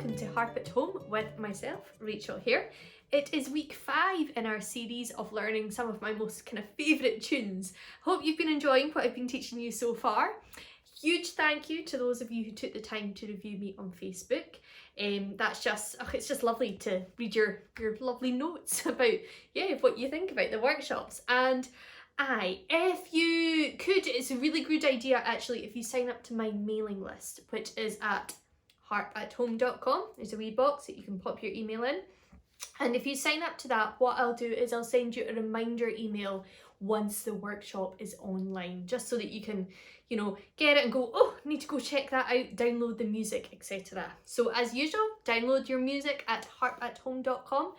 welcome to Harp at Home with myself, Rachel here. It is week 5 in our series of learning some of my most kind of favourite tunes. Hope you've been enjoying what I've been teaching you so far. Huge thank you to those of you who took the time to review me on Facebook. It's just lovely to read your lovely notes about what you think about the workshops. And if you could, it's a really good idea actually if you sign up to my mailing list, which is at harpathome.com. There's a wee box that you can pop your email in. And if you sign up to that, what I'll do is I'll send you a reminder email once the workshop is online, just so that you can, get it and go, oh, I need to go check that out, download the music, etc. So as usual, download your music at harpathome.com.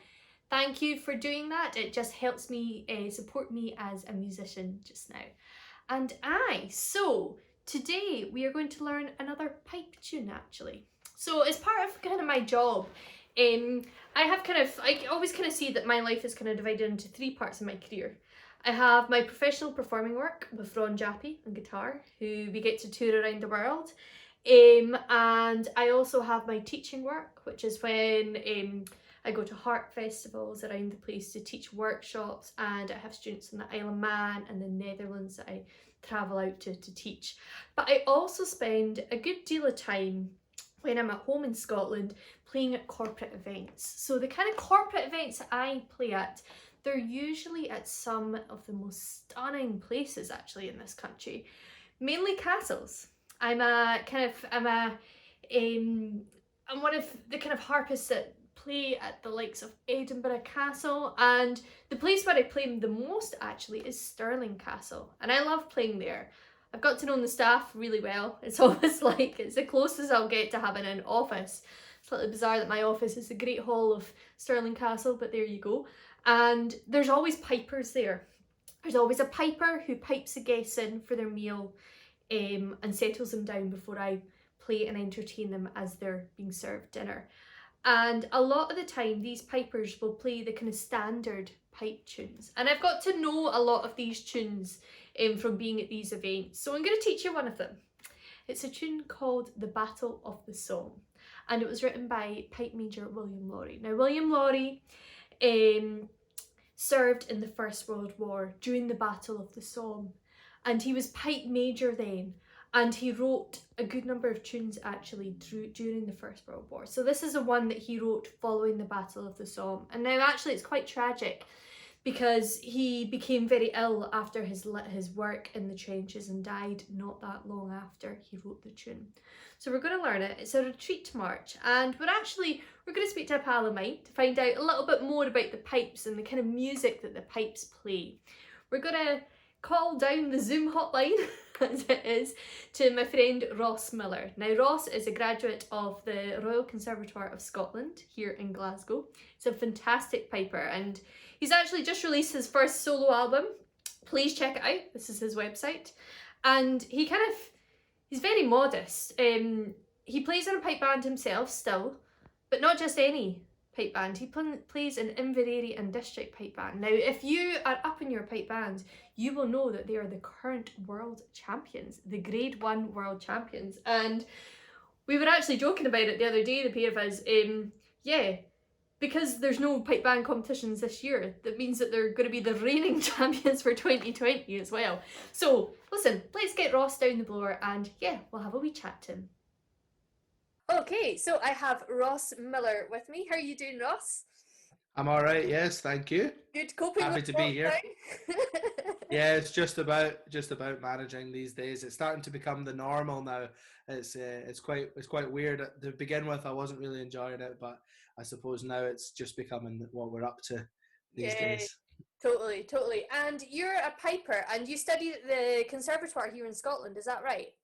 Thank you for doing that. It just helps me support me as a musician just now. And so today we are going to learn another pipe tune actually. So as part of kind of my job, I always kind of see that my life is kind of divided into 3 parts of my career. I have my professional performing work with Ron Jappy on guitar, who we get to tour around the world. And I also have my teaching work, which is when I go to Harp festivals around the place to teach workshops, and I have students in the Isle of Man and the Netherlands that I travel out to teach. But I also spend a good deal of time when I'm at home in Scotland playing at corporate events. So the kind of corporate events that I play at, they're usually at some of the most stunning places actually in this country, mainly castles. I'm one of the kind of harpists that play at the likes of Edinburgh Castle, and the place where I play the most actually is Stirling Castle, and I love playing there. I've got to know the staff really well. It's almost like it's the closest I'll get to having an office. It's slightly bizarre that my office is the Great Hall of Stirling Castle, but there you go. And there's always pipers there. There's always a piper who pipes the guests in for their meal and settles them down before I play and entertain them as they're being served dinner. And a lot of the time these pipers will play the kind of standard pipe tunes, and I've got to know a lot of these tunes from being at these events, so I'm going to teach you one of them. It's a tune called The Battle of the Somme, and it was written by Pipe Major William Lawrie. Now William Lawrie served in the First World War during the Battle of the Somme, and he was Pipe Major then. And he wrote a good number of tunes actually during the First World War. So this is the one that he wrote following the Battle of the Somme. And now actually it's quite tragic because he became very ill after his work in the trenches and died not that long after he wrote the tune. So we're going to learn it. It's a retreat march, and we're going to speak to a pal of mine to find out a little bit more about the pipes and the kind of music that the pipes play. We're going to call down the Zoom hotline as it is to my friend Ross Miller. Now Ross is a graduate of the Royal Conservatoire of Scotland here in Glasgow. He's a fantastic piper, and he's actually just released his first solo album. Please check it out. This is his website. And he's very modest. He plays in a pipe band himself still, but not just any pipe band. He plays an Inveraray and district pipe band. Now, if you are up in your pipe band, you will know that they are the current world champions, the Grade 1 world champions. And we were actually joking about it the other day, the pair of us. Because there's no pipe band competitions this year, that means that they're going to be the reigning champions for 2020 as well. So, listen, let's get Ross down the blower and we'll have a wee chat to him. Okay, so I have Ross Miller with me. How are you doing, Ross? I'm all right, yes, thank you. Good, coping Happy with to be here. Yeah, it's just about managing these days. It's starting to become the normal now. It's quite weird. To begin with, I wasn't really enjoying it, but I suppose now it's just becoming what we're up to these days. Totally. And you're a piper, and you studied at the Conservatoire here in Scotland, is that right?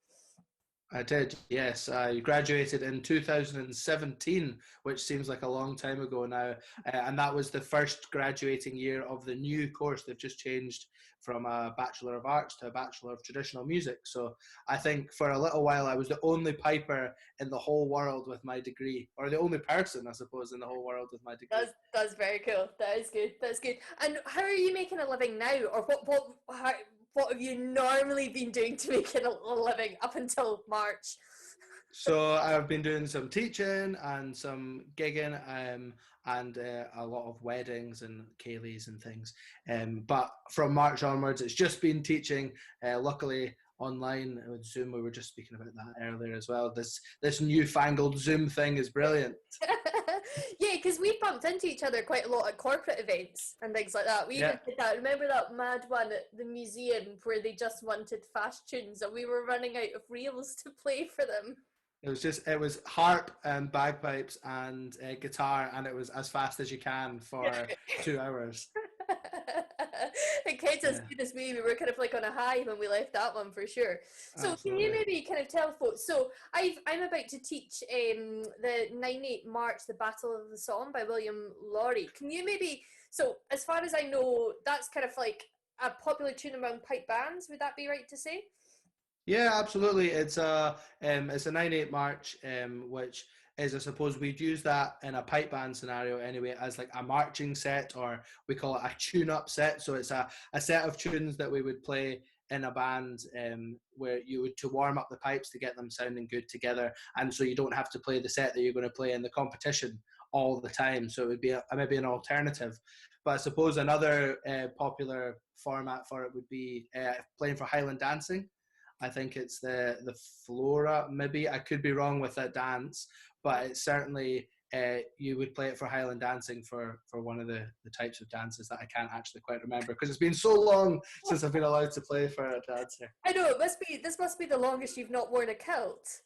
I did, yes. I graduated in 2017, which seems like a long time ago now. And that was the first graduating year of the new course. They've just changed from a Bachelor of Arts to a Bachelor of Traditional Music. So I think for a little while I was the only piper in the whole world with my degree, or the only person, I suppose, in the whole world with my degree. That's very cool. That is good. And how are you making a living now? Or what have you normally been doing to make a living up until March? So I've been doing some teaching and some gigging, and a lot of weddings and ceilidhs and things. But from March onwards, it's just been teaching. Luckily, online with Zoom. We were just speaking about that earlier as well. This newfangled Zoom thing is brilliant. Yeah, because we bumped into each other quite a lot at corporate events and things like that. We even did that. Remember that mad one at the museum where they just wanted fast tunes and we were running out of reels to play for them? It was harp and bagpipes and guitar, and it was as fast as you can for 2 hours. And kids as good as me were kind of like on a high when we left that one for sure. So Absolutely. can you maybe kind of tell folks, so I'm about to teach the 9/8 March, the Battle of the Somme by William Lawrie. Can you maybe, so as far as I know, that's kind of like a popular tune among pipe bands, would that be right to say? Yeah, absolutely. It's a 9/8 march, which is, I suppose, we'd use that in a pipe band scenario anyway as like a marching set, or we call it a tune-up set. So it's a set of tunes that we would play in a band, where you would to warm up the pipes to get them sounding good together, and so you don't have to play the set that you're going to play in the competition all the time. So it would be maybe an alternative. But I suppose another popular format for it would be playing for Highland dancing. I think it's the Flora, maybe. I could be wrong with that dance, but it's certainly, you would play it for Highland dancing for one of the types of dances that I can't actually quite remember because it's been so long since I've been allowed to play for a dancer. I know, this must be the longest you've not worn a kilt.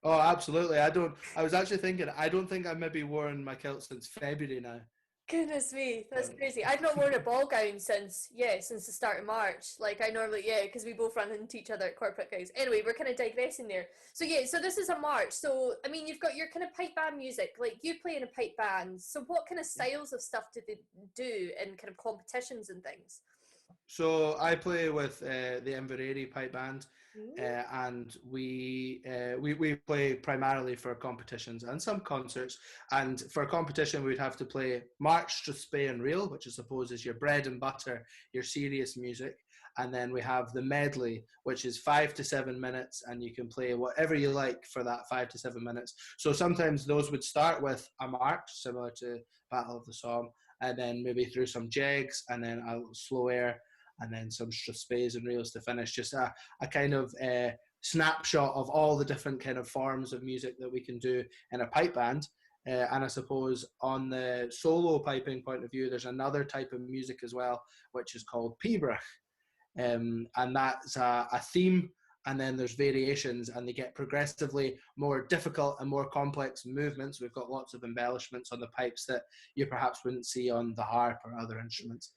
Oh, absolutely. I was actually thinking, I don't think I've maybe worn my kilt since February now. Goodness me, that's crazy. I've not worn a ball gown since the start of March. Like I normally, because we both run into each other at corporate guys. Anyway, we're kind of digressing there. So so this is a march. So I mean, you've got your kind of pipe band music. Like you play in a pipe band. So what kind of styles of stuff do they do in kind of competitions and things? So I play with the Inverary pipe band, and we play primarily for competitions and some concerts. And for a competition, we'd have to play March, Strathspey and Reel, which I suppose is your bread and butter, your serious music. And then we have the medley, which is 5 to 7 minutes, and you can play whatever you like for that 5 to 7 minutes. So sometimes those would start with a march, similar to Battle of the Somme, and then maybe through some jigs, and then a slow air, and then some strathspeys and reels to finish. Just a kind of snapshot of all the different kind of forms of music that we can do in a pipe band. And I suppose on the solo piping point of view, there's another type of music as well, which is called pibroch. And that's a theme, and then there's variations, and they get progressively more difficult and more complex movements. We've got lots of embellishments on the pipes that you perhaps wouldn't see on the harp or other instruments.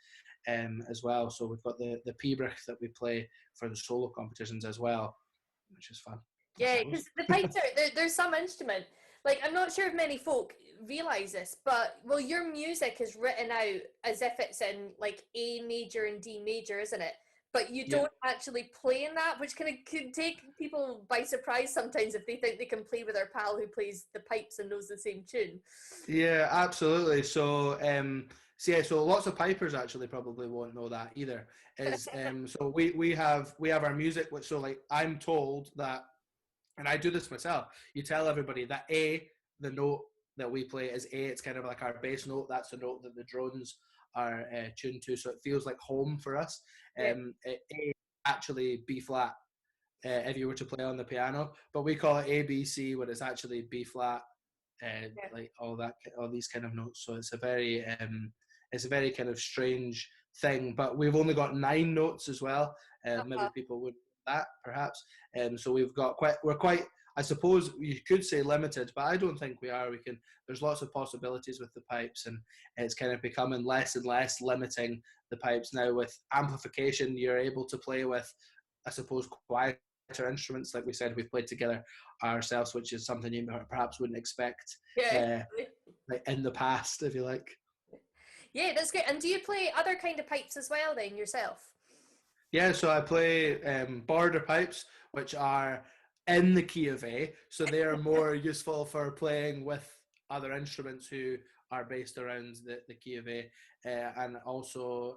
As well. So we've got the pibroch that we play for the solo competitions as well, which is fun. Yeah, because the pipes there's some instrument. Like I'm not sure if many folk realise this, but well, your music is written out as if it's in like A major and D major, isn't it? But you don't actually play in that, which kind of could take people by surprise sometimes if they think they can play with their pal who plays the pipes and knows the same tune. Yeah, absolutely. So so lots of pipers actually probably won't know that either. So we have our music, which, so like I'm told that, and I do this myself, you tell everybody that A, the note that we play is A, it's kind of like our bass note, that's the note that the drones are tuned to, so it feels like home for us. A actually B flat, if you were to play on the piano, but we call it ABC when it's actually B flat, like all these kind of notes. So it's a very kind of strange thing, but we've only got 9 notes as well. Maybe people would that perhaps. So we're quite, I suppose you could say, limited, but I don't think we are. There's lots of possibilities with the pipes, and it's kind of becoming less and less limiting the pipes now. With amplification, you're able to play with, I suppose, quieter instruments. Like we said, we've played together ourselves, which is something you perhaps wouldn't expect like in the past, if you like. Yeah, that's great. And do you play other kind of pipes as well then yourself? Yeah, so I play border pipes, which are in the key of A, so they are more useful for playing with other instruments who are based around the key of A, and also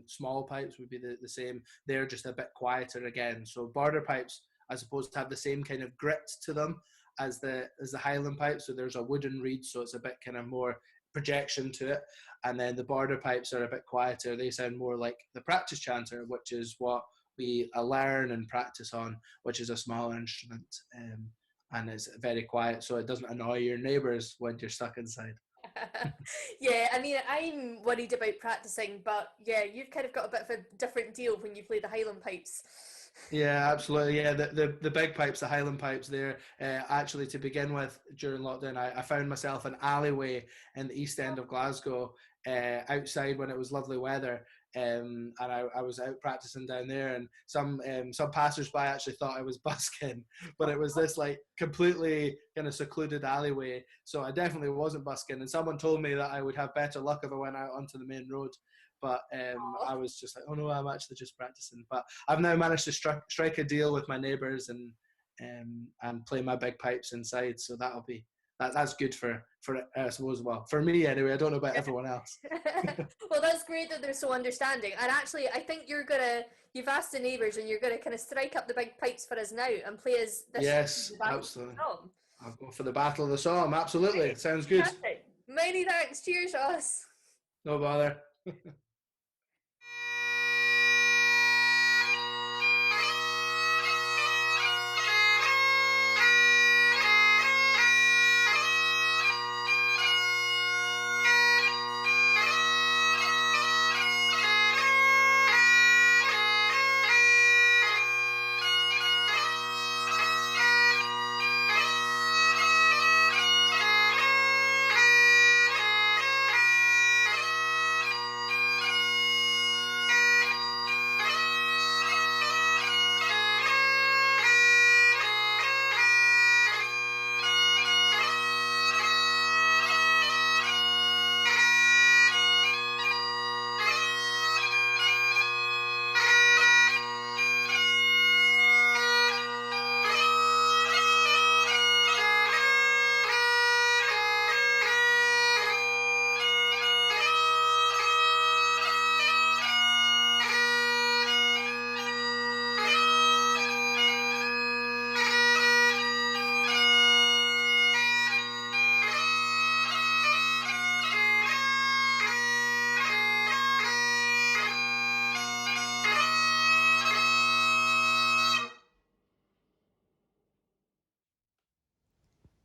small pipes would be the same. They're just a bit quieter again. So border pipes, I suppose, have the same kind of grit to them as the Highland pipe. So there's a wooden reed, so it's a bit kind of more projection to it. And then the border pipes are a bit quieter. They sound more like the practice chanter, which is what we learn and practice on, which is a smaller instrument. And it's very quiet, so it doesn't annoy your neighbours when you're stuck inside. Yeah, I mean, I'm worried about practicing, but yeah, you've kind of got a bit of a different deal when you play the Highland pipes. Yeah, absolutely. Yeah, the big pipes, the Highland pipes there, actually to begin with, during lockdown, I found myself an alleyway in the East End of Glasgow, outside when it was lovely weather. And I was out practicing down there, and some passers-by actually thought I was busking, but it was this like completely kind of secluded alleyway, so I definitely wasn't busking. And someone told me that I would have better luck if I went out onto the main road, but I was just like, oh no, I'm actually just practicing. But I've now managed to strike a deal with my neighbours and play my big pipes inside, so that's good for I suppose, well, for me anyway. I don't know about everyone else. Well, that's great that they're so understanding. And actually, I think you've asked the neighbours and you're gonna kind of strike up the big pipes for us now and play us this. Yes, absolutely. I'll go for the Battle of the Somme. Absolutely, sounds good. Fantastic. Many thanks. Cheers, Ross. No bother.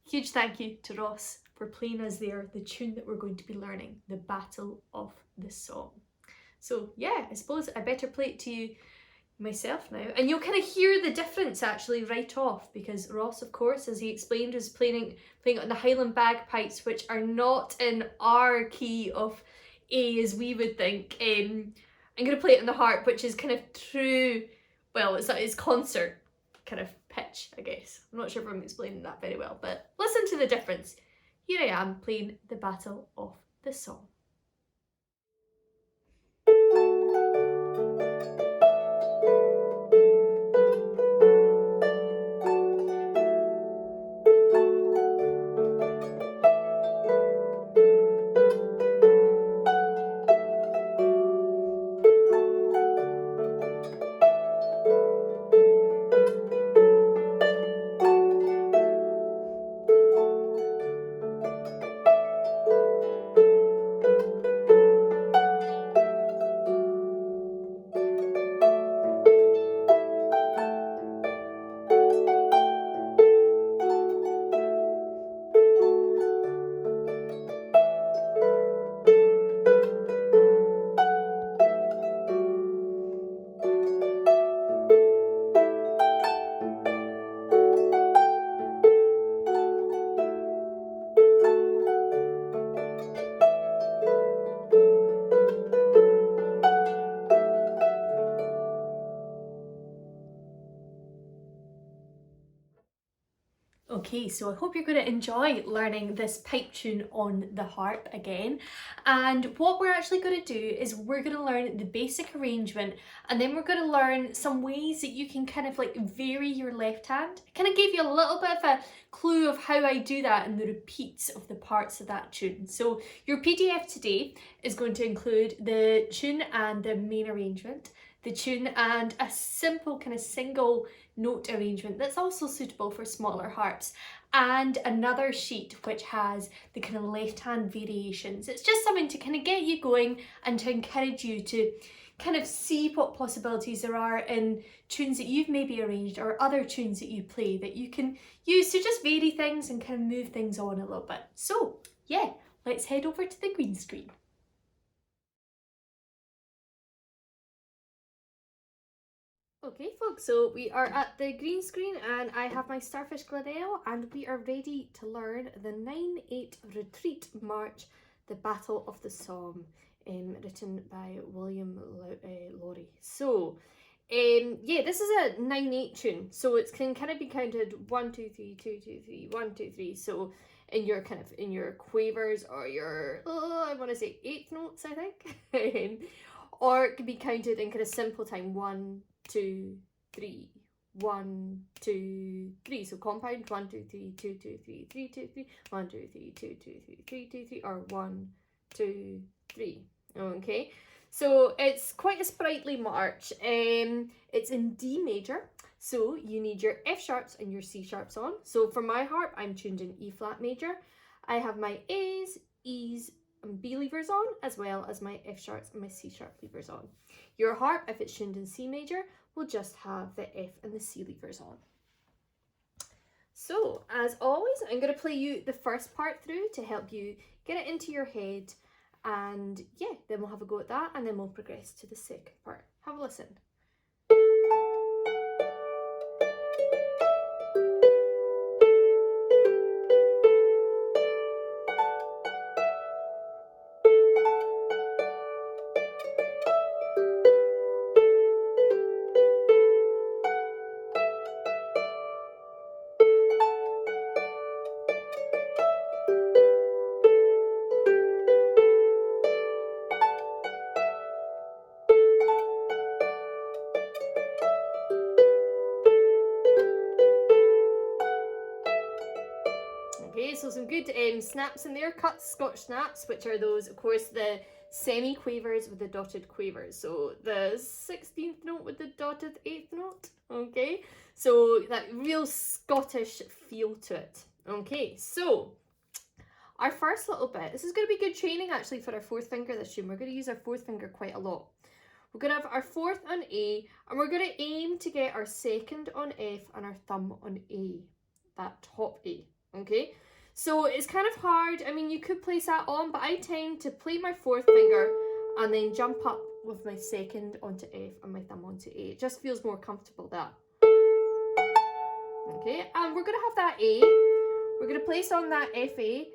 Huge thank you to Ross for playing us there the tune that we're going to be learning, the Battle of the Somme. So yeah, I suppose I better play it to you myself now, and you'll kind of hear the difference actually right off, because Ross, of course, as he explained, is playing on the Highland bagpipes, which are not in our key of A as we would think. I'm going to play it in the harp, which is kind of true, well, it's concert kind of pitch, I guess. I'm not sure if I'm explaining that very well, but listen to the difference. Here I am playing the Battle of the Somme. Okay, so I hope you're going to enjoy learning this pipe tune on the harp again. And what we're actually going to do is we're going to learn the basic arrangement, and then we're going to learn some ways that you can kind of like vary your left hand. I kind of gave you a little bit of a clue of how I do that in the repeats of the parts of that tune. So your PDF today is going to include the tune and the main arrangement, the tune, and a simple kind of single note arrangement that's also suitable for smaller harps, and another sheet which has the kind of left hand variations. It's just something to kind of get you going and to encourage you to kind of see what possibilities there are in tunes that you've maybe arranged or other tunes that you play that you can use to just vary things and kind of move things on a little bit. So yeah, let's head over to the green screen. Okay folks, so we are at the green screen and I have my Starfish Glenelg and we are ready to learn the 9/8 Retreat March, the Battle of the Somme, written by William Lawrie. So yeah, this is a 9/8 tune, so it can kind of be counted 1 2 3 2 2 3 1 2 3. So in your quavers or your I want to say 8th notes, I think, or it can be counted in kind of simple time 1 2 3 1 2 3. So compound 1 2 3 2 2 3 3 2 3 1 2 3 2 2 3 3 2 3 or 1 2 3. Okay, so it's quite a sprightly march. It's in D major, so you need your F sharps and your C sharps on. So for my harp, I'm tuned in E flat major. I have my A's, E's and B levers on, as well as my F sharps and my C sharp levers on. Your harp, if it's tuned in C major, will just have the F and the C levers on. So as always, I'm going to play you the first part through to help you get it into your head, and yeah, then we'll have a go at that and then we'll progress to the second part. Have a listen. Okay, so some good snaps in there, cuts, Scotch snaps, which are those, of course, the semi-quavers with the dotted quavers. So the 16th note with the dotted 8th note, okay? So that real Scottish feel to it. Okay, so our first little bit, this is going to be good training actually for our 4th finger this tune. We're going to use our 4th finger quite a lot. We're going to have our 4th on A, and we're going to aim to get our 2nd on F and our thumb on A, that top A, okay? So it's kind of hard. I mean, you could place that on, but I tend to play my 4th finger and then jump up with my 2nd onto F and my thumb onto A. It just feels more comfortable that. Okay, and we're going to have that A. We're going to place on that F A.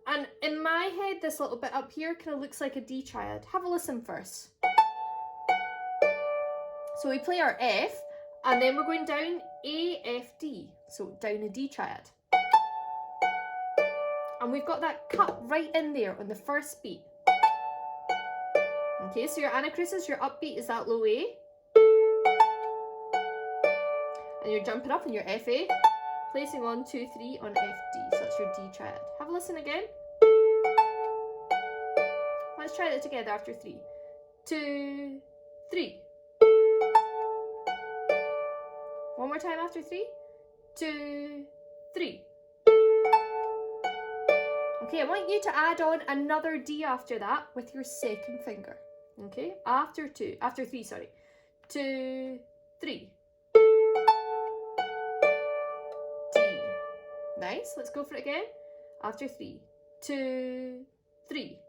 And in my head, this little bit up here kind of looks like a D triad. Have a listen first. So we play our F, and then we're going down A, F, D. So down a D triad. And we've got that cut right in there on the first beat. Okay, so your anacrusis, your upbeat is that low A. And you're jumping up in your F A, placing on 2, 3 on F, D. So that's your D triad. Have a listen again. Let's try that together after 3. 2, 3. One more time after 3. 2, 3. Okay, I want you to add on another D after that with your 2nd finger. Okay, after 3, sorry. 2, 3. D. Nice, let's go for it again. After 3. 2, 3.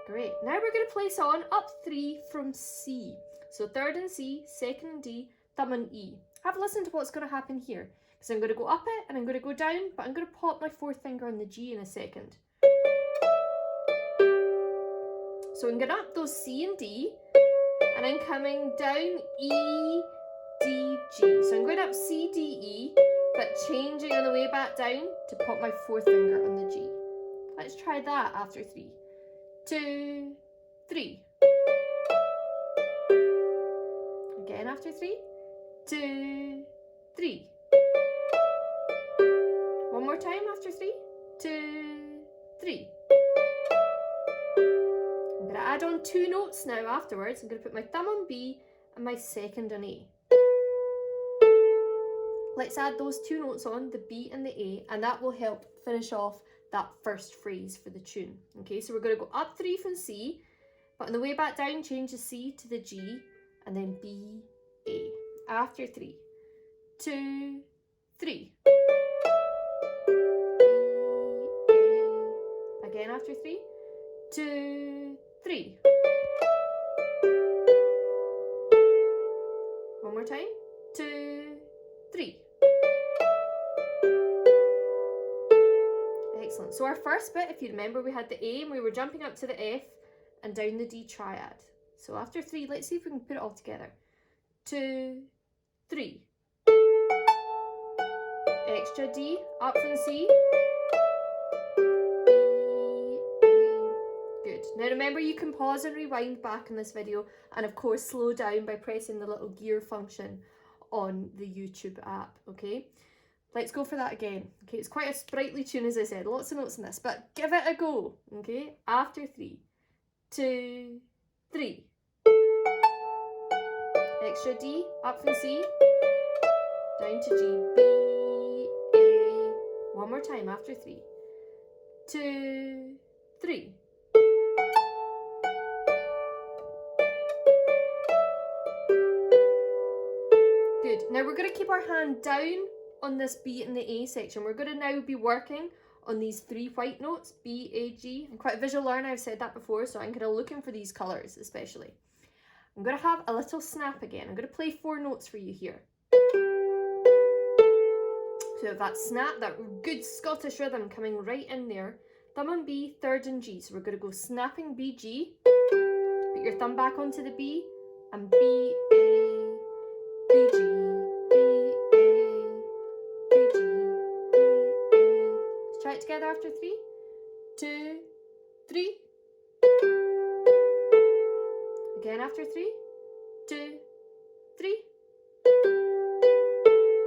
Great, now we're going to place on up 3 from C. So 3rd in C, 2nd in D, thumb in E. Have a listen to what's going to happen here. Because I'm going to go up it and I'm going to go down, but I'm going to pop my 4th finger on the G in a second. So I'm going up those C and D, and I'm coming down E, D, G. So I'm going up C, D, E, but changing on the way back down to pop my 4th finger on the G. Let's try that after 3. 2, 3. Again after 3. 2, 3. One more time after 3. 2, 3. I'm going to add on 2 notes now afterwards. I'm going to put my thumb on B and my second on A. Let's add those 2 notes on, the B and the A, and that will help finish off that first phrase for the tune. Okay, so we're going to go up 3 from C, but on the way back down, change the C to the G, and then B, A. After 3, 2, 3. B, A. Again after 3, 2, 3. One more time, 2, 3. Excellent. So our first bit, if you remember, we had the A and we were jumping up to the F and down the D triad. So after 3, let's see if we can put it all together. 2, 3. Extra D, up from C. B, A. Good. Now remember, you can pause and rewind back in this video, and of course slow down by pressing the little gear function on the YouTube app, okay? Let's go for that again. Okay, it's quite a sprightly tune, as I said, lots of notes in this, but give it a go, okay? After 3, 2, 3. Extra D, up from C, down to G, B, A. One more time after 3, 2, 3. Good. Now we're going to keep our hand down on this B and the A section. We're going to now be working on these 3 white notes, B, A, G. I'm quite a visual learner, I've said that before, so I'm kind of looking for these colours especially. I'm going to have a little snap again. I'm going to play 4 notes for you here. So that snap, that good Scottish rhythm coming right in there. Thumb on B, third and G. So we're going to go snapping B, G. Put your thumb back onto the B, and B, A, B, G, B, A, B, G, B, A. Let's try it together after 3, 2, 3. Again after 3, 2, 3.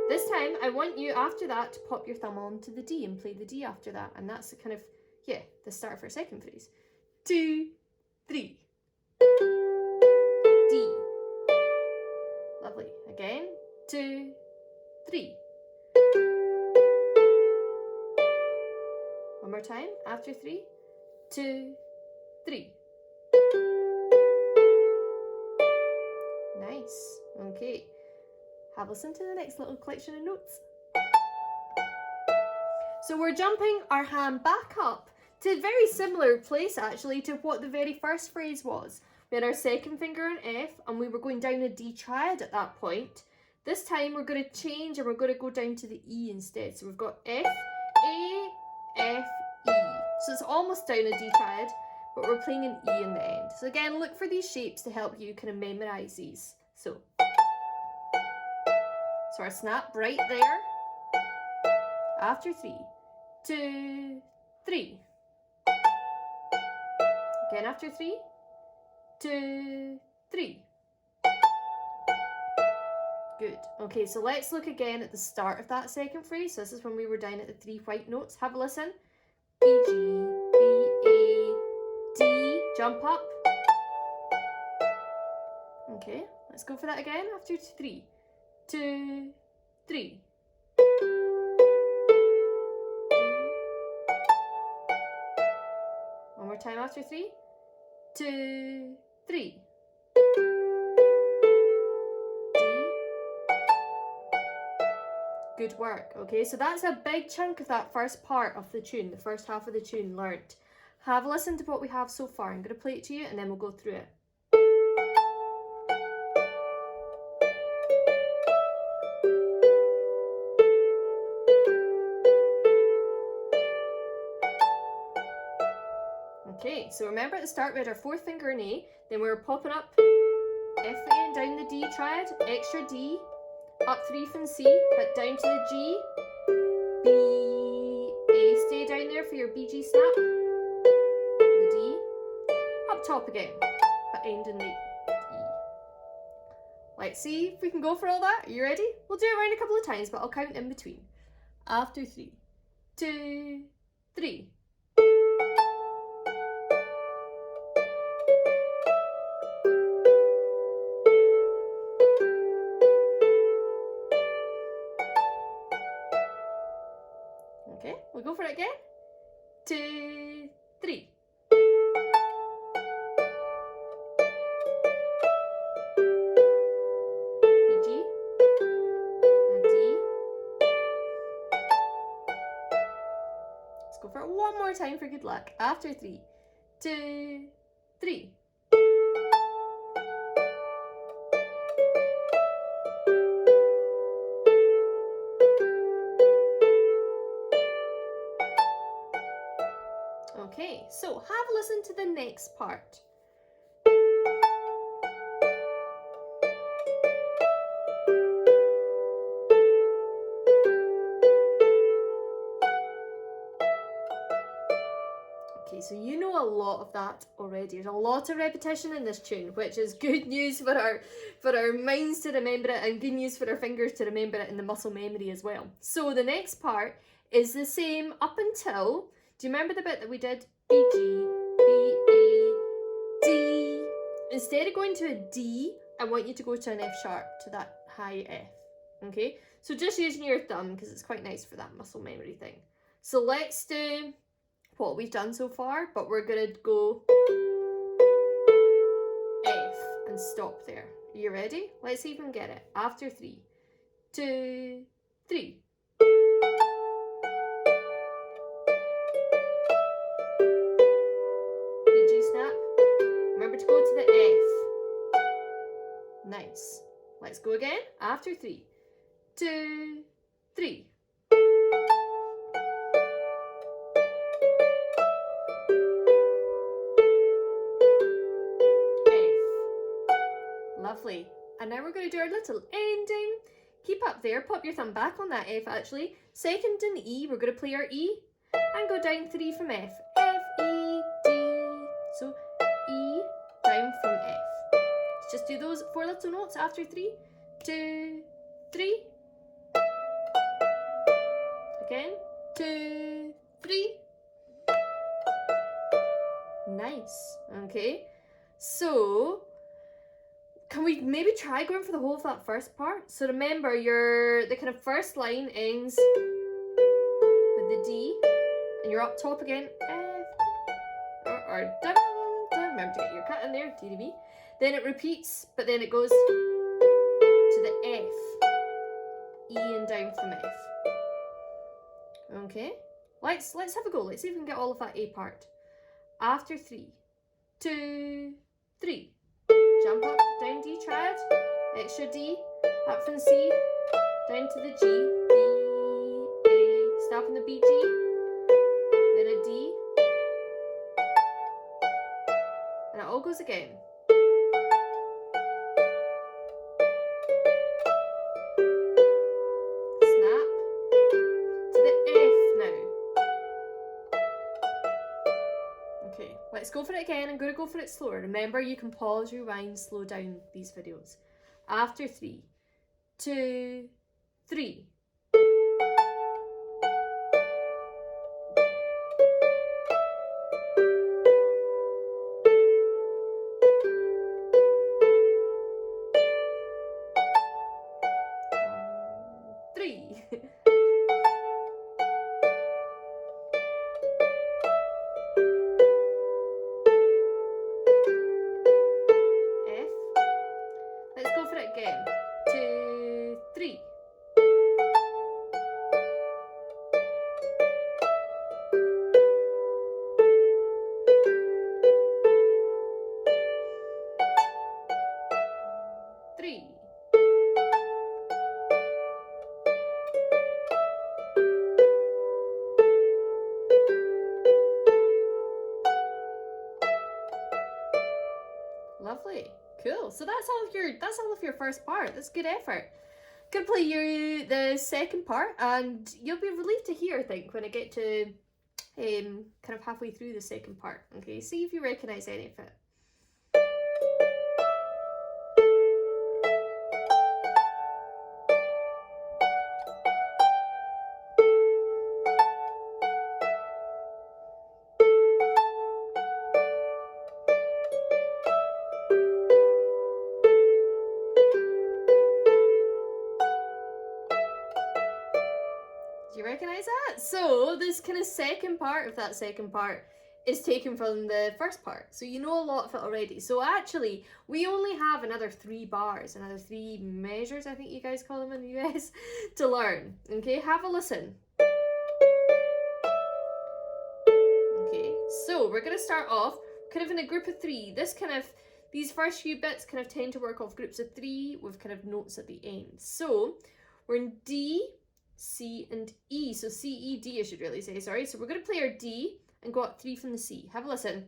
This time I want you after that to pop your thumb onto the D and play the D after that, and that's the kind of, yeah, the start of our second phrase. 2, 3. D. Lovely. Again. 2, 3. One more time. After 3, 2, 3. Nice. Okay. Have a listen to the next little collection of notes. So we're jumping our hand back up to a very similar place actually to what the very first phrase was. We had our second finger on F and we were going down a D triad at that point. This time we're going to change and we're going to go down to the E instead. So we've got F, A, F, E. So it's almost down a D triad, but we're playing an E in the end. So again, look for these shapes to help you kind of memorise these. So our snap right there. After 3, 2, 3. Again after 3, 2, 3. Good. Okay, so let's look again at the start of that second phrase. So this is when we were down at the 3 white notes. Have a listen. B, G, B, A, D. Jump up. Okay, let's go for that again after 3, 2, 3. One more time after 3, 2, 3. D. Good work. Okay, so that's a big chunk of that first part of the tune, the first half of the tune learnt. Have a listen to what we have so far. I'm going to play it to you and then we'll go through it. Okay, so remember at the start we had our 4th finger in A, then we were popping up F A and down the D triad, extra D, up 3 from C, but down to the G, B, A, stay down there for your B, G snap, the D, up top again, but end in the E. Let's see if we can go for all that. Are you ready? We'll do it around a couple of times, but I'll count in between. After 3, 2, 3. go for it again. 2, 3. B, G, and D. Let's go for it one more time for good luck. After 3, 2, 3. Okay, so have a listen to the next part. Okay, so you know a lot of that already. There's a lot of repetition in this tune, which is good news for our minds to remember it, and good news for our fingers to remember it in the muscle memory as well. So the next part is the same up until, do you remember the bit that we did? B, G, B, A, D. Instead of going to a D, I want you to go to an F sharp, to that high F. Okay, so just using your thumb, because it's quite nice for that muscle memory thing. So let's do what we've done so far, but we're gonna go F and stop there. Are you ready? Let's see if we can get it. After 3, 2, 3. B, G snap. Remember to go to the F. Nice. Let's go again. After 3, 2, 3. Lovely. And now we're going to do our little ending. Keep up there. Pop your thumb back on that F actually. Second in E, we're going to play our E and go down 3 from F. F, E, D. So E, down from F. Let's just do those 4 little notes after 3, 2, 3. Again. 2, 3. Nice. Okay. So can we maybe try going for the whole of that first part? So remember, the kind of first line ends with the D, and you're up top again, F, or down, down. Remember to get your cut in there, D to B. Then it repeats, but then it goes to the F, E and down from F. Okay, let's have a go. Let's see if we can get all of that A part. After 3, 2, 3. Jump up, down D triad, extra D, up from C, down to the G, B, A, stop in the B, G, then a D, and it all goes again. Snap to the F now. Okay, let's go for it again. I'm going to go for it slower. Remember, you can pause, rewind, slow down these videos. After 3, 2, 3. Again. 2, 3. Lovely. Cool. So that's all of your first part. That's good effort. Could play you the second part, and you'll be relieved to hear, I think, when I get to kind of halfway through the second part. Okay, see if you recognise any of it. recognise that? So this kind of second part of that second part is taken from the first part. So you know a lot of it already. So actually, we only have another 3 bars, another 3 measures, I think you guys call them in the US, to learn. Okay, have a listen. Okay, so we're going to start off kind of in a group of 3. These first few bits kind of tend to work off groups of 3 with kind of notes at the end. So we're in D, C, and E. So C, E, D, I should really say, sorry. So we're going to play our D and go up 3 from the C. Have a listen.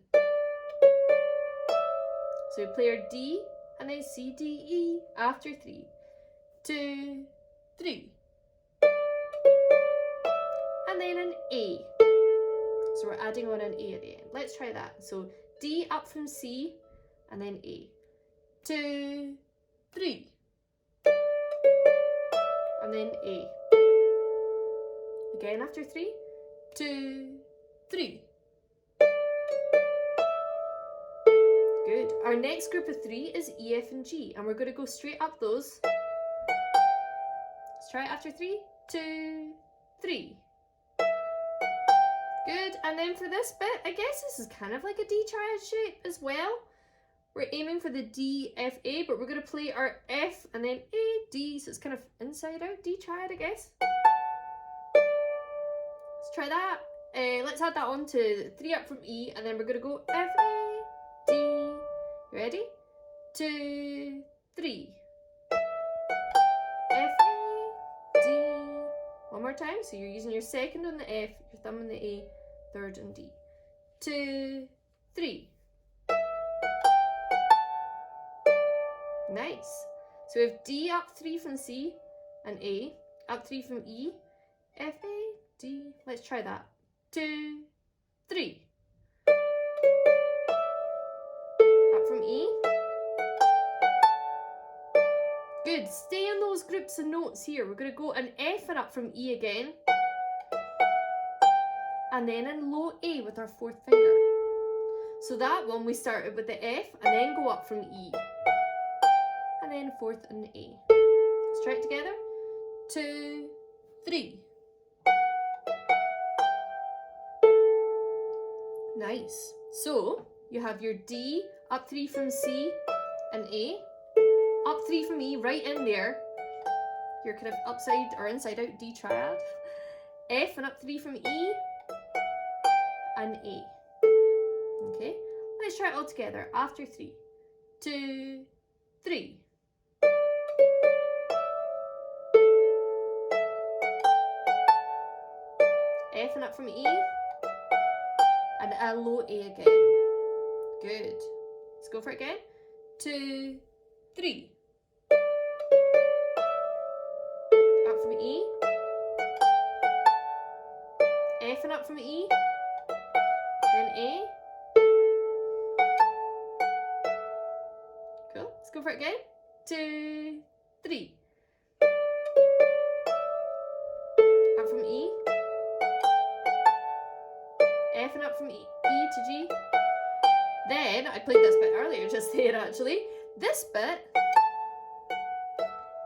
So we play our D and then C, D, E after 3, 2, 3. And then an A. So we're adding on an A at the end. Let's try that. So D up from C and then A. 2, 3. And then A. Again after 3, 2, 3. Good. Our next group of 3 is E, F, and G, and we're going to go straight up those. Let's try it after 3, 2, 3. Good. And then for this bit, I guess this is kind of like a D triad shape as well. We're aiming for the D, F, A, but we're going to play our F and then A, D, so it's kind of inside out D triad, I guess. Let's try that. Let's add that on to 3 up from E, and then we're going to go F, A, D. You ready? 2, 3. F, A, D. One more time. So you're using your second on the F, your thumb on the A, third on D. 2, 3. Nice. So we have D up 3 from C and A, up 3 from E, F, A, D. Let's try that. 2, 3. Up from E. Good. Stay in those groups of notes here. We're going to go an F and up from E again. And then in low A with our 4th finger. So that one we started with the F and then go up from E. And then 4th and A. Let's try it together. 2, 3. Nice. So you have your D, up 3 from C and A, up 3 from E, right in there. Your kind of upside or inside out D triad. F and up 3 from E and A. Okay, let's try it all together after 3, 2, 3. F and up from E and a low A again. Good. Let's go for it again. 2, 3. Up from E. F and up from E. Then A. Cool. Let's go for it again. 2, 3. Up from E. F and up from E to G. Then, I played this bit earlier just there actually. This bit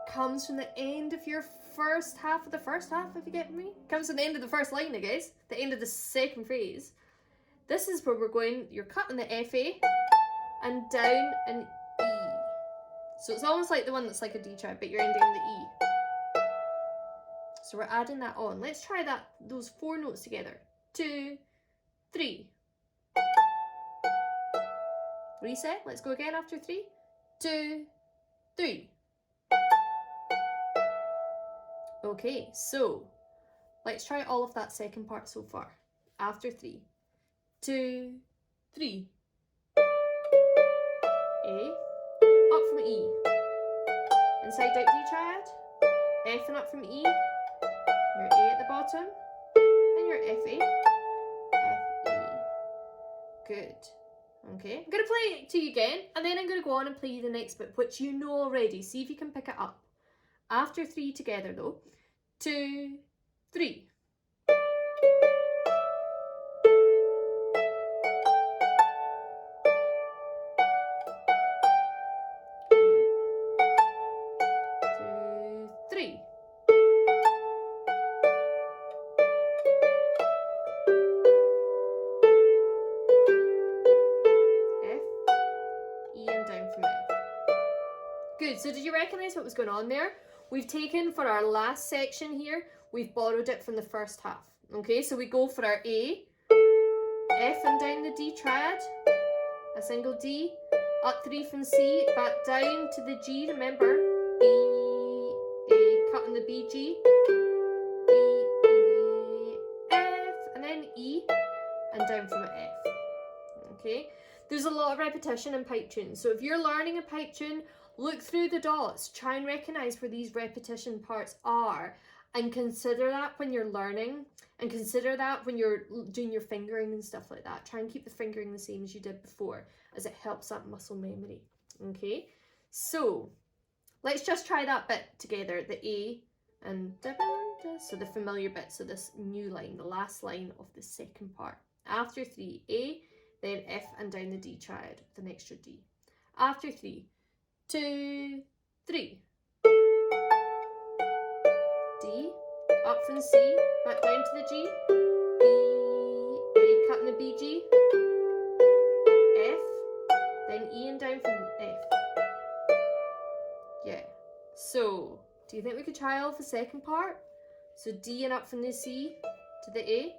comes from the end of your first half of the first half, if you get me. Comes from the end of the first line, I guess. The end of the second phrase. This is where we're going, you're cutting the F, A, and down an E. So it's almost like the one that's like a D triad, but you're ending in the E. So we're adding that on. Let's try that, those 4 notes together. 2, 3. Reset. Let's go again after 3, 2, 3. Okay, so let's try all of that second part so far. After 3, 2, 3. A, up from E. Inside out D triad. F and up from E. Your A at the bottom. And your F, A. F, E. Good. Okay, I'm going to play it to you again, and then I'm going to go on and play you the next bit, which you know already. See if you can pick it up. After 3 together though. 2, 3. Good. So did you recognise what was going on there? We've taken for our last section here, we've borrowed it from the first half. Okay, so we go for our A, F and down the D triad, a single D, up 3 from C, back down to the G, remember, B, A, cut on the B, G, B, A, F, and then E, and down from F. Okay, there's a lot of repetition in pipe tunes, so if you're learning a pipe tune, look through the dots, try and recognise where these repetition parts are, and consider that when you're learning, and consider that when you're doing your fingering and stuff like that. Try and keep the fingering the same as you did before, as it helps that muscle memory. Okay, so let's just try that bit together, the A and da, so the familiar bit, so this new line, the last line of the second part. After 3, A, then F and down the D triad with an extra D. After 3, 2, 3. D, up from C, back down to the G, B, A, cut in the B, G, F, then E and down from F. Yeah, so do you think we could try off the second part? So D and up from the C to the A,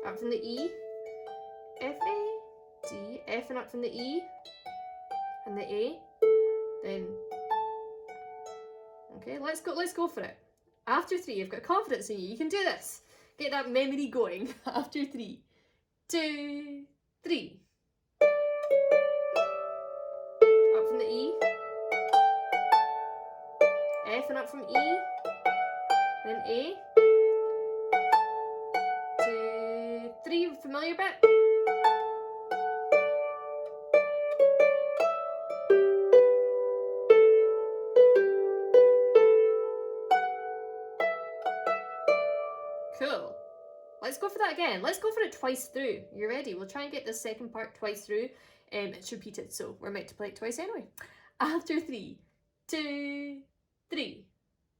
up from the E, F, A, D, F and up from the E, and the A, then, okay, let's go for it. After 3, I've got confidence in you. You can do this. Get that memory going. After 3, 2, 3. Up from the E. F and up from E. Then A. 2, 3. Familiar bit? Cool. Let's go for that again. Let's go for it twice through. You ready? We'll try and get this second part twice through. It's repeated, so we're meant to play it twice anyway. After 3, 2, 3.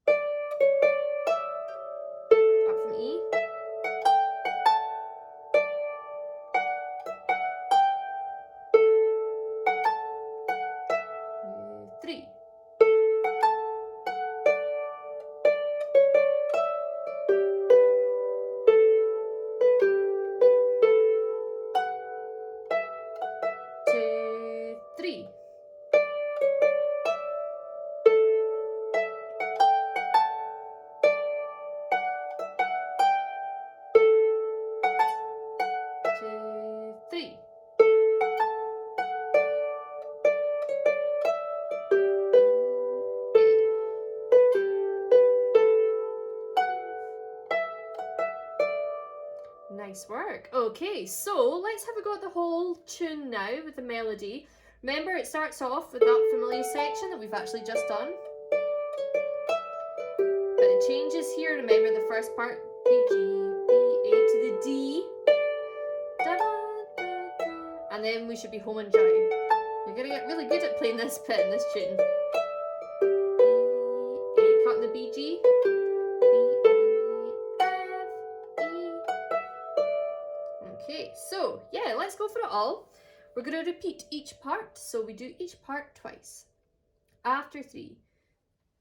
Up from E. 3. 2, 3. Nice work. Okay, so let's have a go at the whole tune now with the melody. Remember, it starts off with that familiar section that we've actually just done. But it changes here. Remember the first part, B, G, B, A to the D. Da, da, da, da. And then we should be home and dry. You're going to get really good at playing this bit in this tune. B, A, cut in the B, G. Okay, so yeah, let's go for it all. We're going to repeat each part, so we do each part twice. After 3,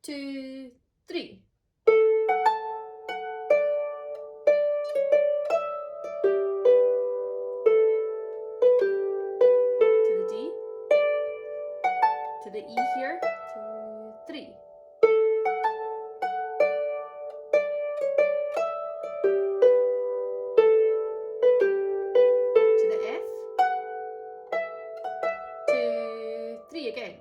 2, 3. To the D, to the E here, 2, 3. Again.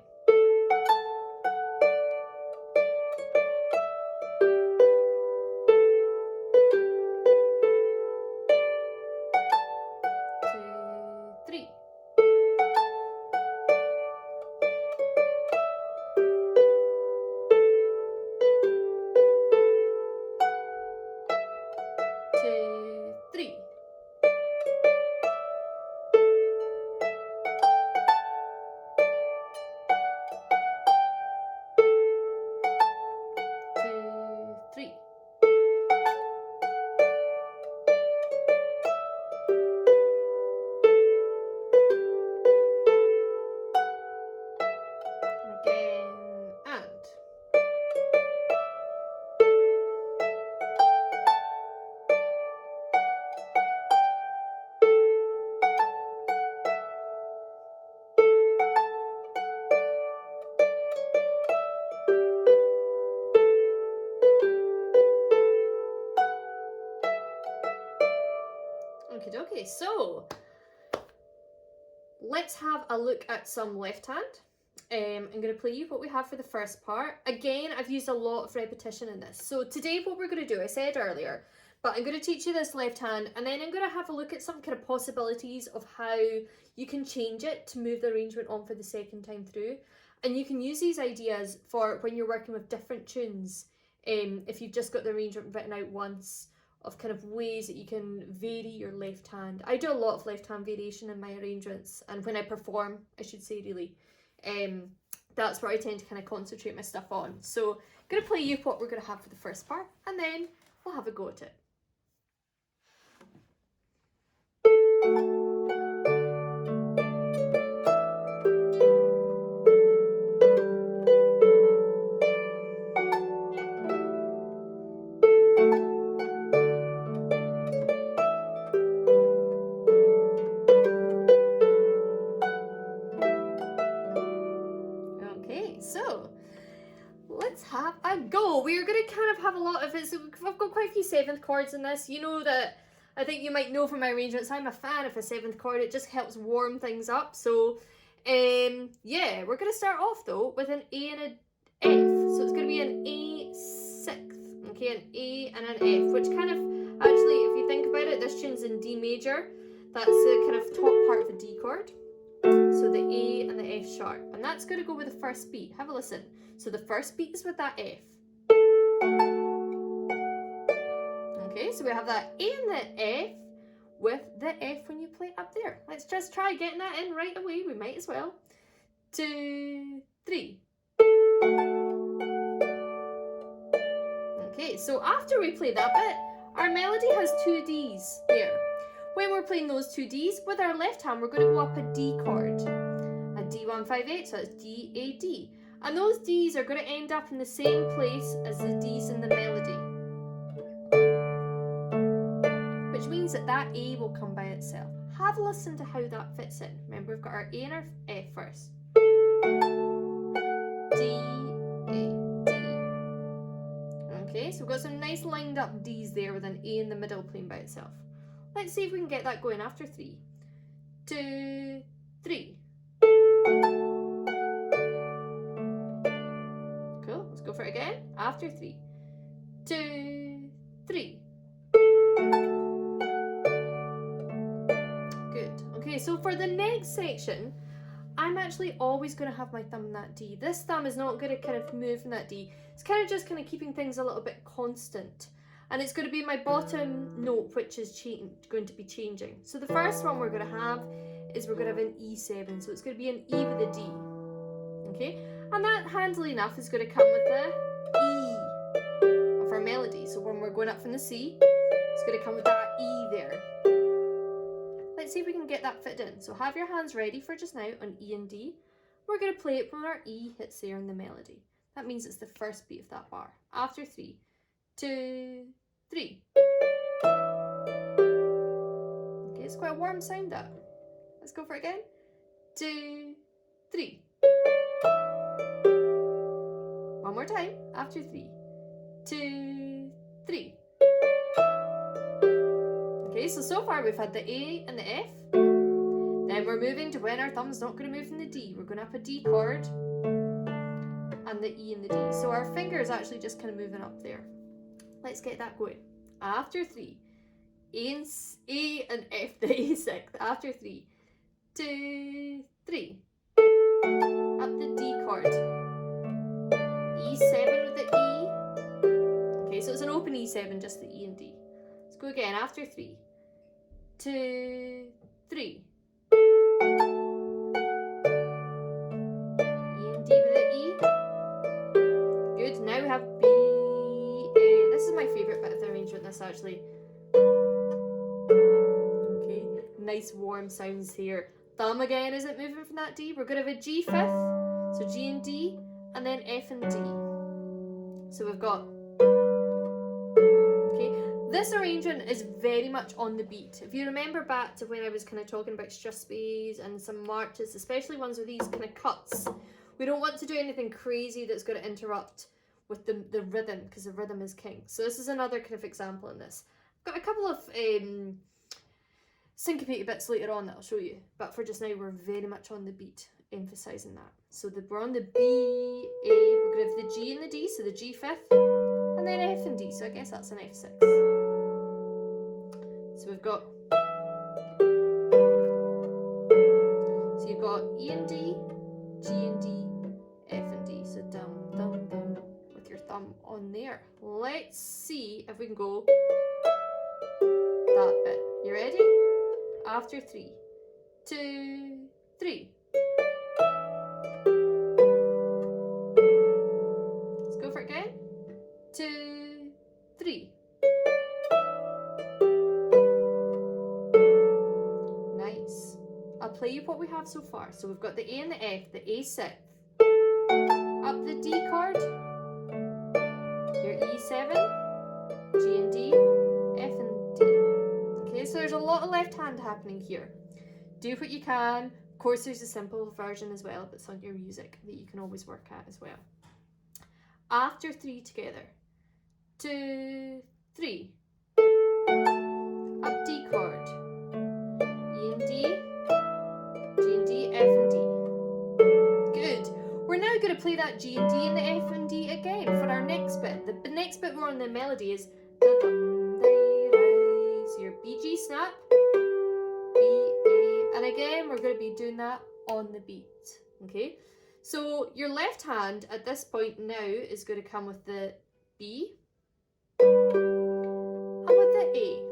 Okay, so let's have a look at some left hand. I'm going to play you what we have for the first part. Again, I've used a lot of repetition in this. So today what we're going to do, I said earlier, but I'm going to teach you this left hand, and then I'm going to have a look at some kind of possibilities of how you can change it to move the arrangement on for the second time through. And you can use these ideas for when you're working with different tunes, if you've just got the arrangement written out once, of kind of ways that you can vary your left hand. I do a lot of left hand variation in my arrangements, and when I perform, I should say, really, that's where I tend to kind of concentrate my stuff on. So I'm going to play you what we're going to have for the first part, and then we'll have a go at it. Okay, so let's have a go. We're going to kind of have a lot of it. So I've got quite a few seventh chords in this. You know that, I think you might know from my arrangements, I'm a fan of a seventh chord. It just helps warm things up. So yeah, we're going to start off though with an A and an F. So it's going to be an A sixth, okay, an A and an F, which kind of, actually, if you think about it, this tune's in D major. That's the kind of top part of the D chord. So the A and the F sharp, and that's going to go with the first beat. Have a listen. So the first beat is with that F. Okay, so we have that A and the F with the F when you play it up there. Let's just try getting that in right away. We might as well. 2, 3. Okay, so after we play that bit, our melody has 2 Ds there. When we're playing those 2 Ds, with our left hand, we're going to go up a D chord. A D158, so that's D, A, D. And those Ds are going to end up in the same place as the Ds in the melody. Which means that that A will come by itself. Have a listen to how that fits in. Remember, we've got our A and our F first. D, A, D. Okay, so we've got some nice lined up Ds there with an A in the middle playing by itself. Let's see if we can get that going after 3. 2, 3. Cool, let's go for it again. After 3. 2, 3. Good. Okay, so for the next section, I'm actually always going to have my thumb in that D. This thumb is not going to kind of move in that D. It's kind of just kind of keeping things a little bit constant. And it's going to be my bottom note, which is going to be changing. So the first one we're going to have is we're going to have an E7. So it's going to be an E with a D. Okay? And that, handily enough, is going to come with the E of our melody. So when we're going up from the C, it's going to come with that E there. Let's see if we can get that fit in. So have your hands ready for just now on E and D. We're going to play it when our E hits there in the melody. That means it's the first beat of that bar. After 3. 2, 3. Okay, it's quite a warm sound, that. Let's go for it again. 2, 3. One more time. After 3. 2, 3. Okay, so far we've had the A and the F. Then we're moving to when our thumb's not going to move in the D. We're going to have a D chord and the E and the D. So our finger is actually just kind of moving up there. Let's get that going. After 3, A and F, the A6. After 3, 2, 3. Up the D chord. E7 with the E. Okay, so it's an open E7, just the E and D. Let's go again. After 3, 2, 3. E and D with the E. Good. Now we have B. This is my favourite bit of the arrangement, this actually. Okay, nice warm sounds here. Thumb again isn't moving from that D. We're going to have a G fifth, so G and D, and then F and D. So we've got, okay, this arrangement is very much on the beat. If you remember back to when I was kind of talking about Strasbays and some marches, especially ones with these kind of cuts, we don't want to do anything crazy that's going to interrupt with the rhythm, because the rhythm is king. So this is another kind of example in this. I've got a couple of syncopated bits later on that I'll show you. But for just now, we're very much on the beat, emphasising that. So we're on the B, A, we're going to have the G and the D, so the G fifth, and then F and D, so I guess that's an F6. So we've got, so you've got E and D, G and D, F and D, so dum dum dum with your thumb on there. Let's see if we can go that bit. You ready? After 3, 2, 3. Let's go for it again. 2, 3. Nice. I'll play you what we have so far. So we've got the A and the F, the A sixth. Up the D chord, your E7, G and D, F and D. Okay, so there's a lot of left hand happening here. Do what you can. Of course, there's a simple version as well that's on your music that you can always work at as well. After 3 together. 2, 3. Up D chord, E and D, G and D, F and D. Good. We're now going to play that G and D and the F and D again for our next bit. The next bit we're on the melody is so your B, G snap, B, A, and again we're going to be doing that on the beat. Okay, so your left hand at this point now is going to come with the B and with the A.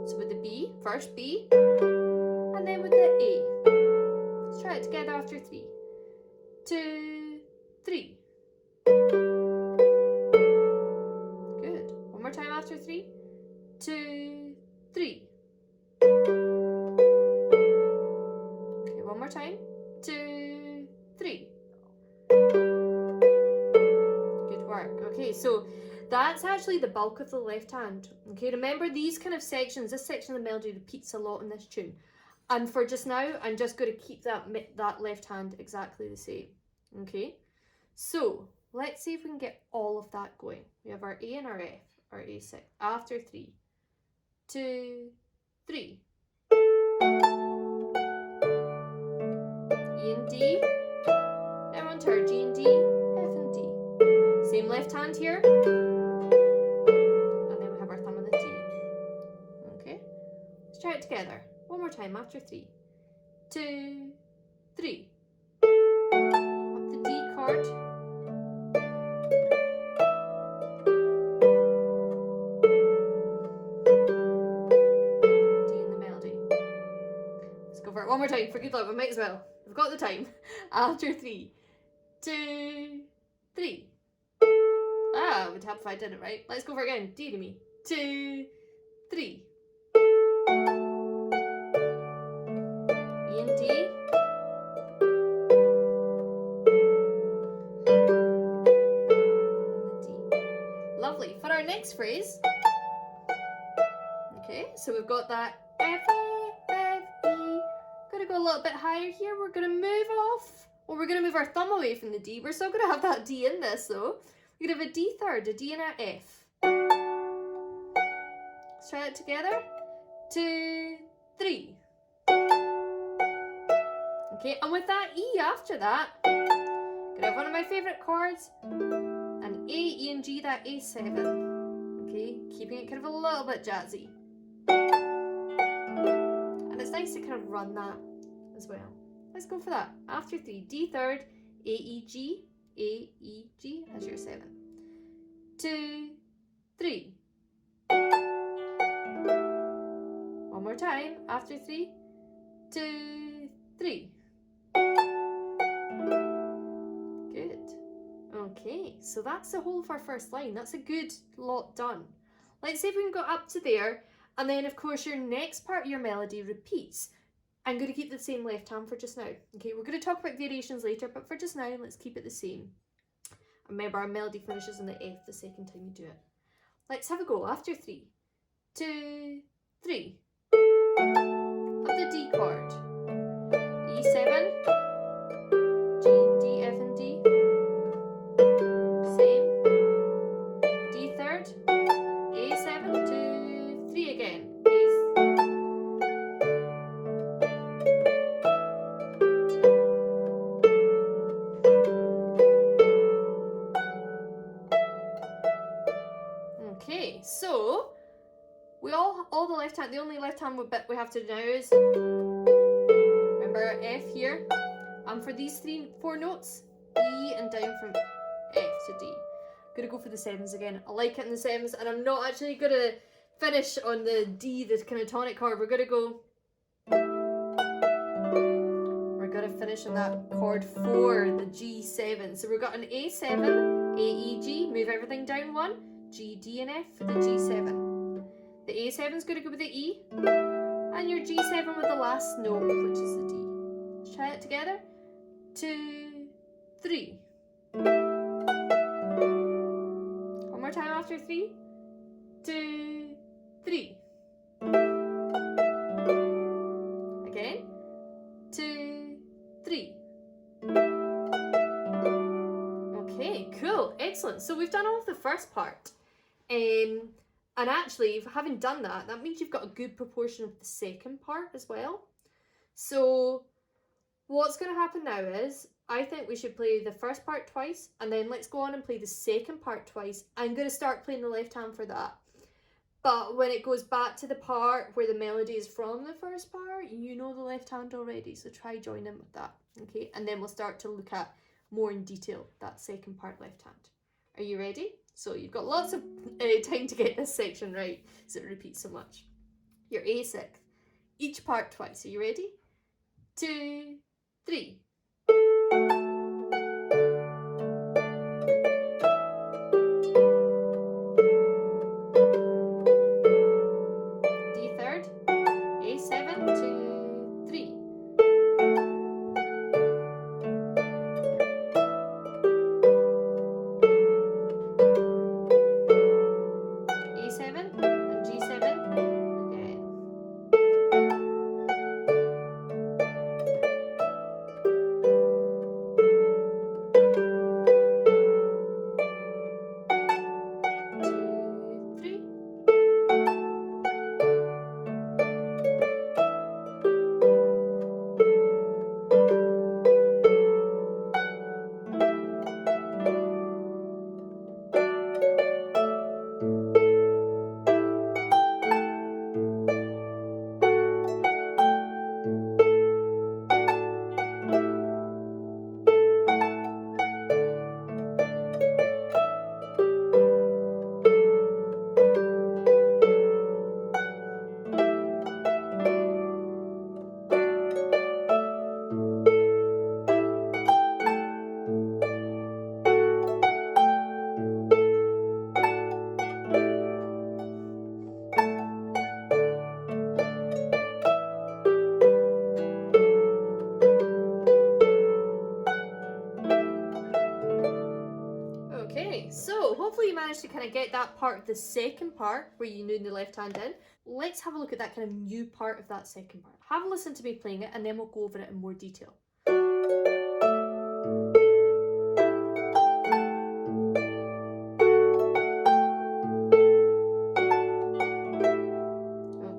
So with the B, first B, and then with the A. Let's try it together after 3. 2, 3. Good. One more time after 3. 2, 3. Okay, one more time. 2, 3. Good work. Okay, so that's actually the bulk of the left hand. Okay, remember these kind of sections, this section of the melody repeats a lot in this tune. And for just now, I'm just going to keep that left hand exactly the same. Okay, so let's see if we can get all of that going. We have our A and our F, our A6, after 3, 2, 3. E and D, then we're on to our G and D, F and D. Same left hand here, and then we have our thumb on the D. Okay, let's try it together. One more time after 3, 2, 3. Up the D chord. D in the melody. Let's go for it one more time for good luck. We might as well. We've got the time. After 3, 2, 3. Ah, it would help if I did it right. Let's go for it again. D to me. 2, 3. E and D. And the D. Lovely. For our next phrase, okay, so we've got that F, A, F, E. Gonna go a little bit higher here. We're gonna move off, or we're gonna move our thumb away from the D. We're still gonna have that D in this though. We're gonna have a D third, a D and a F. Let's try it together. 2, 3. Okay, and with that E after that, gonna have one of my favourite chords, an A, E and G, that A7. Okay, keeping it kind of a little bit jazzy. And it's nice to kind of run that as well. Let's go for that. After 3, D third, A, E, G, A, E, G as your 7. 2, 3. One more time. After 3, 2, 3. Good. Okay, so that's the whole of our first line. That's a good lot done. Let's see if we can go up to there, and then of course your next part of your melody repeats. I'm going to keep the same left hand for just now. Okay, we're going to talk about variations later, but for just now, let's keep it the same. Remember, our melody finishes in the F the second time you do it. Let's have a go. After 3, 2, 3. Up the D chord. E7, G and D, F and D. Same. D third, A7, 2, 3 again. Okay, so we all the left hand, the only left hand bit we have to do now is, remember F here, and for these 4 notes, E and down from F to D. Gonna go for the 7s again. I like it in the 7s, and I'm not actually gonna finish on the D, the kind of tonic chord. We're gonna finish on that chord 4, the G7. So we've got an A7, A, E, G, move everything down 1, G, D, and F for the G7. The A7 is going to go with the E, and your G7 with the last note, which is the D. Let's try it together. 2, 3. One more time after 3. 2, 3. Again. 2, 3. Okay, cool, excellent. So we've done all of the first part. And actually, if having done that, that means you've got a good proportion of the second part as well. So what's going to happen now is, I think we should play the first part twice, and then let's go on and play the second part twice. I'm going to start playing the left hand for that. But when it goes back to the part where the melody is from the first part, you know the left hand already, so try join in with that, okay? And then we'll start to look at more in detail that second part left hand. Are you ready? So you've got lots of time to get this section right, so it repeats so much. Your A6, each part twice. Are you ready? 2, 3. So hopefully you managed to kind of get that part of the second part where you knew the left hand in. Let's have a look at that kind of new part of that second part. Have a listen to me playing it, and then we'll go over it in more detail.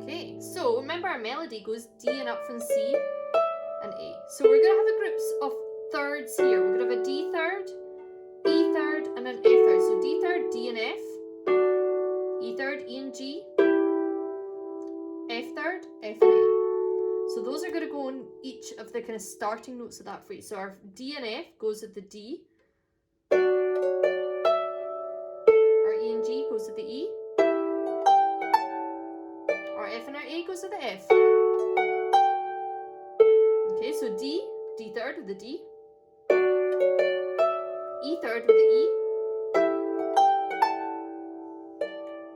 Okay, so remember our melody goes D and up from C and A. So we're going to have a groups of thirds here. We're going to have a D third, E third, and an F third. So D third, D and F, E third, E and G, F third, F and A. So those are going to go on each of the kind of starting notes of that phrase. So our D and F goes with the D, our E and G goes with the E, our F and our A goes with the F. Okay, so D, D third with the D, E third with the E,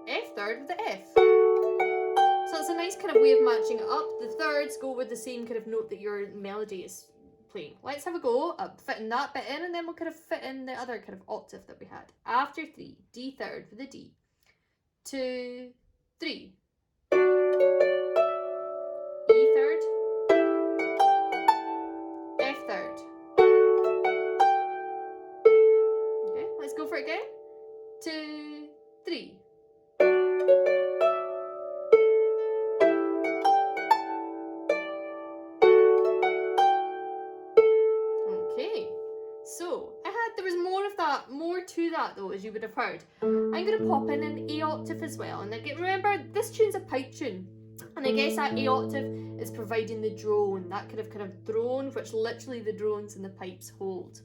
F third with the F. So it's a nice kind of way of matching it up. The thirds go with the same kind of note that your melody is playing. Let's have a go at fitting that bit in, and then we'll kind of fit in the other kind of octave that we had. After 3, D third with the D. 2, 3. E third, F third. Okay, let's go for it again. 2, 3. Okay, so there was more to that though, as you would have heard. I'm going to pop in an A octave as well. And again, remember, this tune's a pipe tune. And I guess that A octave is providing the drone, that kind of drone, which literally the drones and the pipes hold.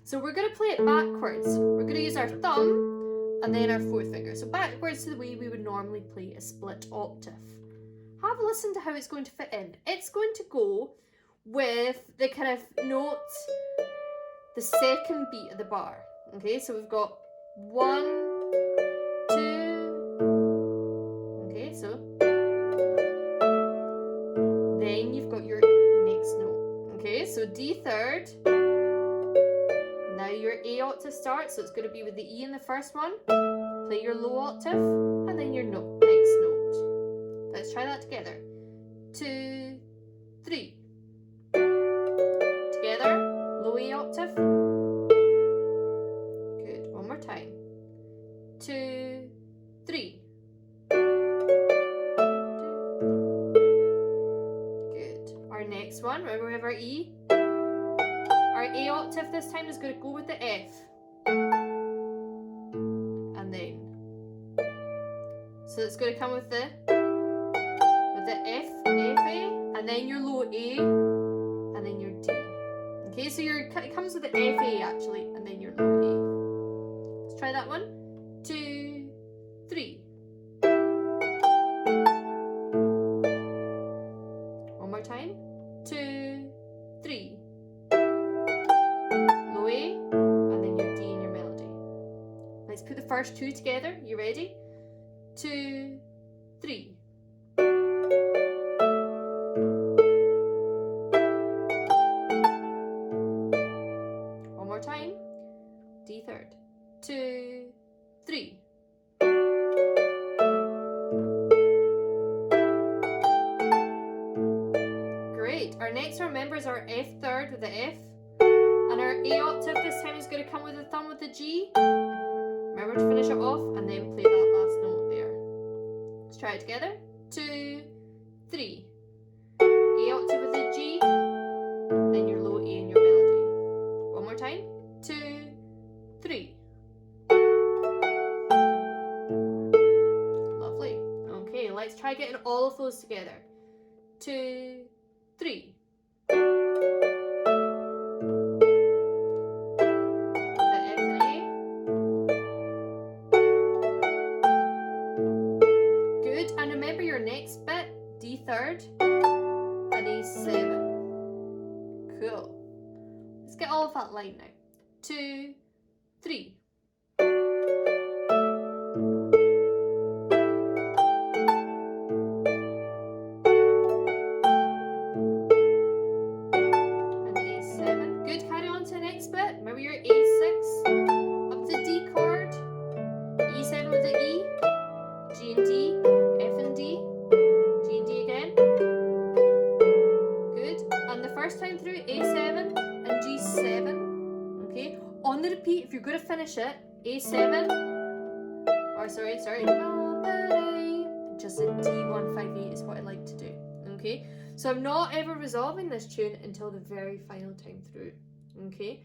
So we're going to play it backwards. We're going to use our thumb and then our fourth finger. So backwards to the way we would normally play a split octave. Have a listen to how it's going to fit in. It's going to go with the kind of note, the second beat of the bar. Okay, so we've got 1, 2. Okay, so then you've got your next note. Okay, so D third. Now your A octave starts, so it's going to be with the E in the first one. Play your low octave, and then your next note. Let's try that together. 2, 3. Together, low A octave. Good, one more time. 2, 3. Good. Our next one, remember we have our E. Our A octave this time is going to go with the F. And then. So it's going to come with the F, F, A, and then your low A, and then your D. Okay, so it comes with the F, A actually, and then your low A. Let's try that one. 2, 3. One more time. 2, 3. Low A, and then your D in your melody. Let's put the first two together. You ready? 2, 3. One more time. D third. 2, 3. Great. Our next one, remember, is our F third with the F. And our A octave this time is going to come with the thumb with the G. Remember to finish it off and then play that last note there. Let's try it together. 2, 3. A octave with the G. Then your low A in your melody. One more time. 2, 3. Lovely. Okay, let's try getting all of those together. 2, 3. Third and A7. Cool. Let's get all of that line now. 2, 3. And A7. Good. Carry on to the next bit. Remember your A6 up the D chord, E7 with the E, G and D, F and D. G and D again. Good. And the first time through, A7 and G7. Okay. On the repeat, if you're going to finish it, A7. Or sorry. Just a D158 is what I like to do. Okay. So I'm not ever resolving this tune until the very final time through. Okay.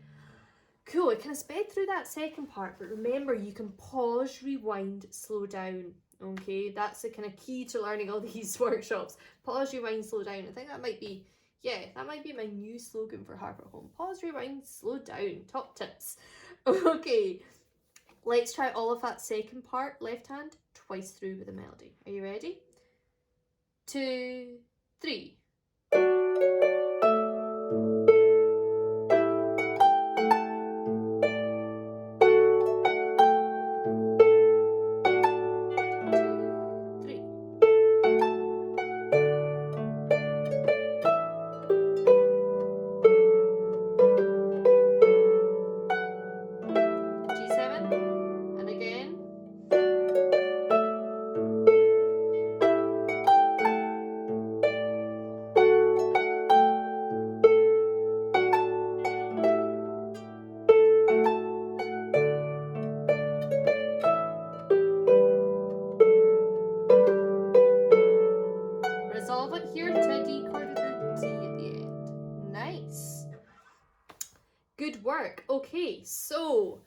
Cool. I kind of sped through that second part, but remember, you can pause, rewind, slow down. Okay, that's the kind of key to learning all these workshops. Pause, rewind, slow down. I think that might be my new slogan for Harp at Home. Pause, rewind, slow down. Top tips. Okay, let's try all of that second part, left hand, twice through with a melody. Are you ready? 2, 3. Good work. Okay, so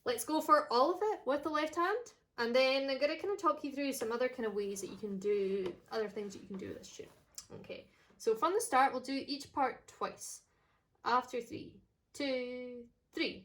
let's go for all of it with the left hand. And then I'm going to kind of talk you through some other kind of ways that you can do, other things that you can do with this tune. Okay, so from the start, we'll do each part twice. After 3, 2, 3.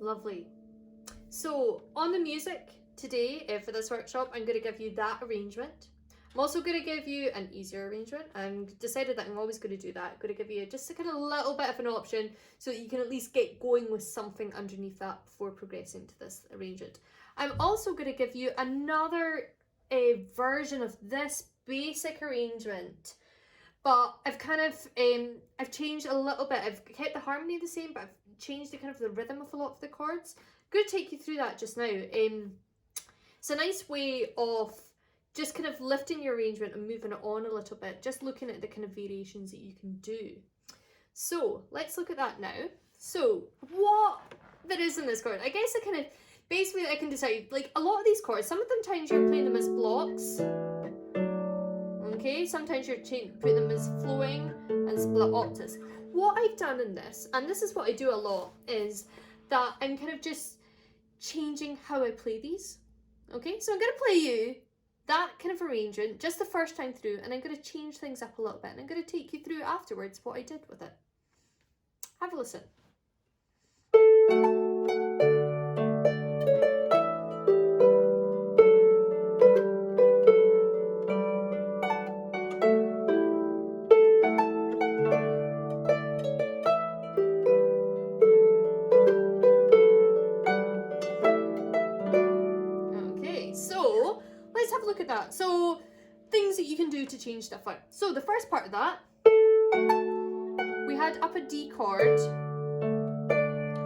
Lovely. So on the music today for this workshop, I'm going to give you that arrangement. I'm also going to give you an easier arrangement. I've decided that I'm always going to do that. I'm going to give you just a kind of little bit of an option so that you can at least get going with something underneath that before progressing to this arrangement. I'm also going to give you another version of this basic arrangement, but I've kind of I've changed a little bit. I've kept the harmony the same, but I've changed the kind of the rhythm of a lot of the chords. I'm going to take you through that just now. It's a nice way of just kind of lifting your arrangement and moving it on a little bit, just looking at the kind of variations that you can do. So let's look at that now. So what there is in this chord, I guess I kind of, basically I can decide, like a lot of these chords, some of them times you're playing them as blocks. Okay, sometimes you're putting them as flowing and split octaves. What I've done in this, and this is what I do a lot, is that I'm kind of just changing how I play these. Okay, so I'm going to play you that kind of arrangement just the first time through, and I'm going to change things up a little bit, and I'm going to take you through afterwards what I did with it. Have a listen. Look at that. So things that you can do to change stuff out. So the first part of that, we had up a D chord.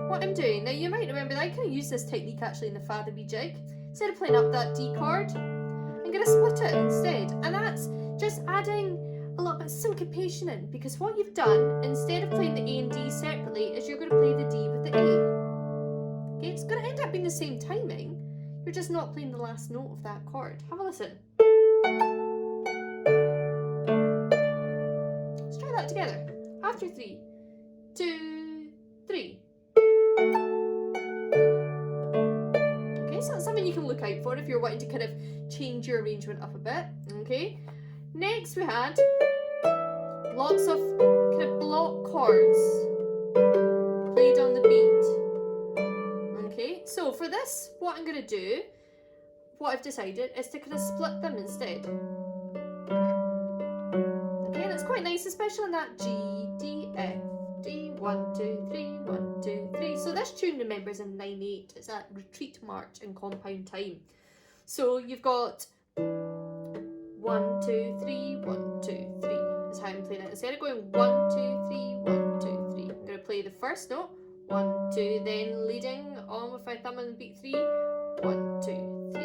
What I'm doing now, you might remember that I kind of use this technique actually in the Fa the wee jig. Instead of playing up that D chord, I'm going to split it instead, and that's just adding a little bit of syncopation in, because what you've done instead of playing the A and D separately is you're going to play the D with the A. Okay, it's going to end up being the same timing. You're just not playing the last note of that chord. Have a listen. Let's try that together. After 3, 2, 3. Okay, so that's something you can look out for if you're wanting to kind of change your arrangement up a bit. Okay. Next we had lots of kind of block chords played on the beat. Okay, so for this, what I'm going to do, what I've decided, is to kind of split them instead. Okay, and it's quite nice, especially on that G, D, F, D, 1, 2, 3, 1, 2, 3. So this tune, remember, is in 9/8. It's that retreat march in compound time. So you've got 1, 2, 3, 1, 2, 3. That's how I'm playing it. Instead of going 1, 2, 3, 1, 2, 3, I'm going to play the first note. 1, 2, then leading on with my thumb on beat 3. 1, 2, 3.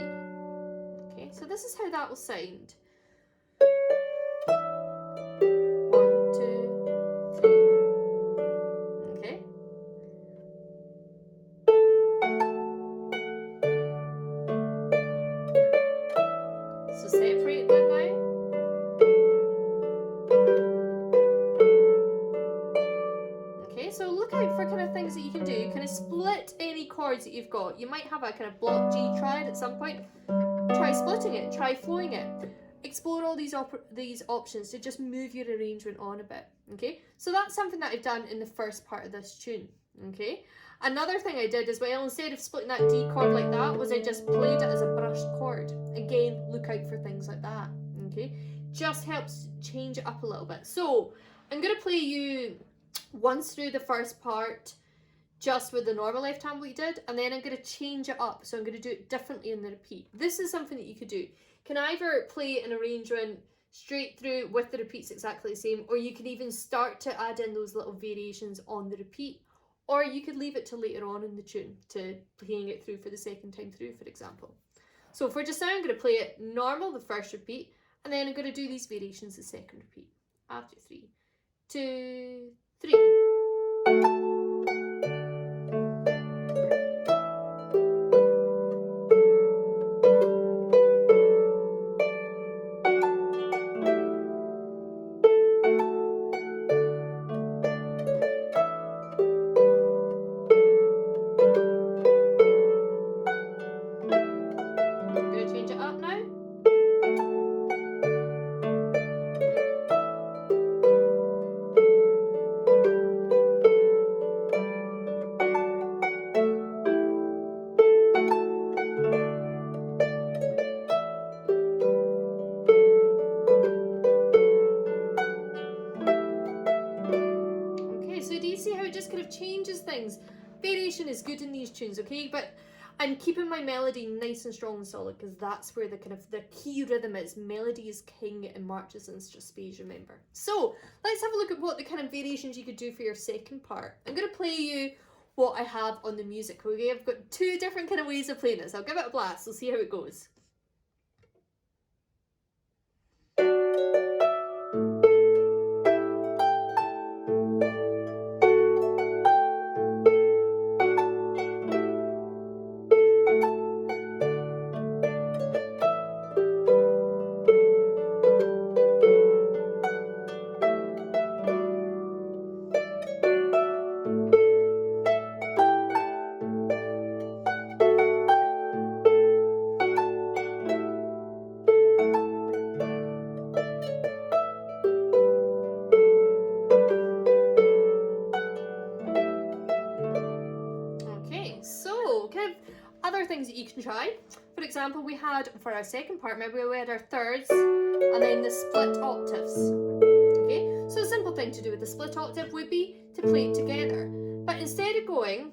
Okay, so this is how that will sound. 1, 2, 3. Okay. So separate them now. chords that you've got. You might have a kind of block G triad at some point. Try splitting it, try flowing it. Explore all these options to just move your arrangement on a bit, okay? So that's something that I've done in the first part of this tune, okay? Another thing I did as well, instead of splitting that D chord like that, was I just played it as a brushed chord. Again, look out for things like that, okay? Just helps change it up a little bit. So I'm going to play you once through the first part just with the normal left hand we did, and then I'm going to change it up. So I'm going to do it differently in the repeat. This is something that you could do. You can either play an arrangement straight through with the repeats exactly the same, or you can even start to add in those little variations on the repeat, or you could leave it to later on in the tune, to playing it through for the second time through, for example. So for just now, I'm going to play it normal, the first repeat, and then I'm going to do these variations the second repeat. After 3, 2, 3. Changes things. Variation is good in these tunes, okay? But I'm keeping my melody nice and strong and solid, because that's where the key rhythm is. Melody is king in marches and spades, remember. So let's have a look at what the kind of variations you could do for your second part. I'm going to play you what I have on the music, okay? I've got 2 different kind of ways of playing this. I'll give it a blast. We'll see how it goes. Other things that you can try. For example, we had for our second part, maybe we had our thirds and then the split octaves. Okay, so a simple thing to do with the split octave would be to play it together. But instead of going,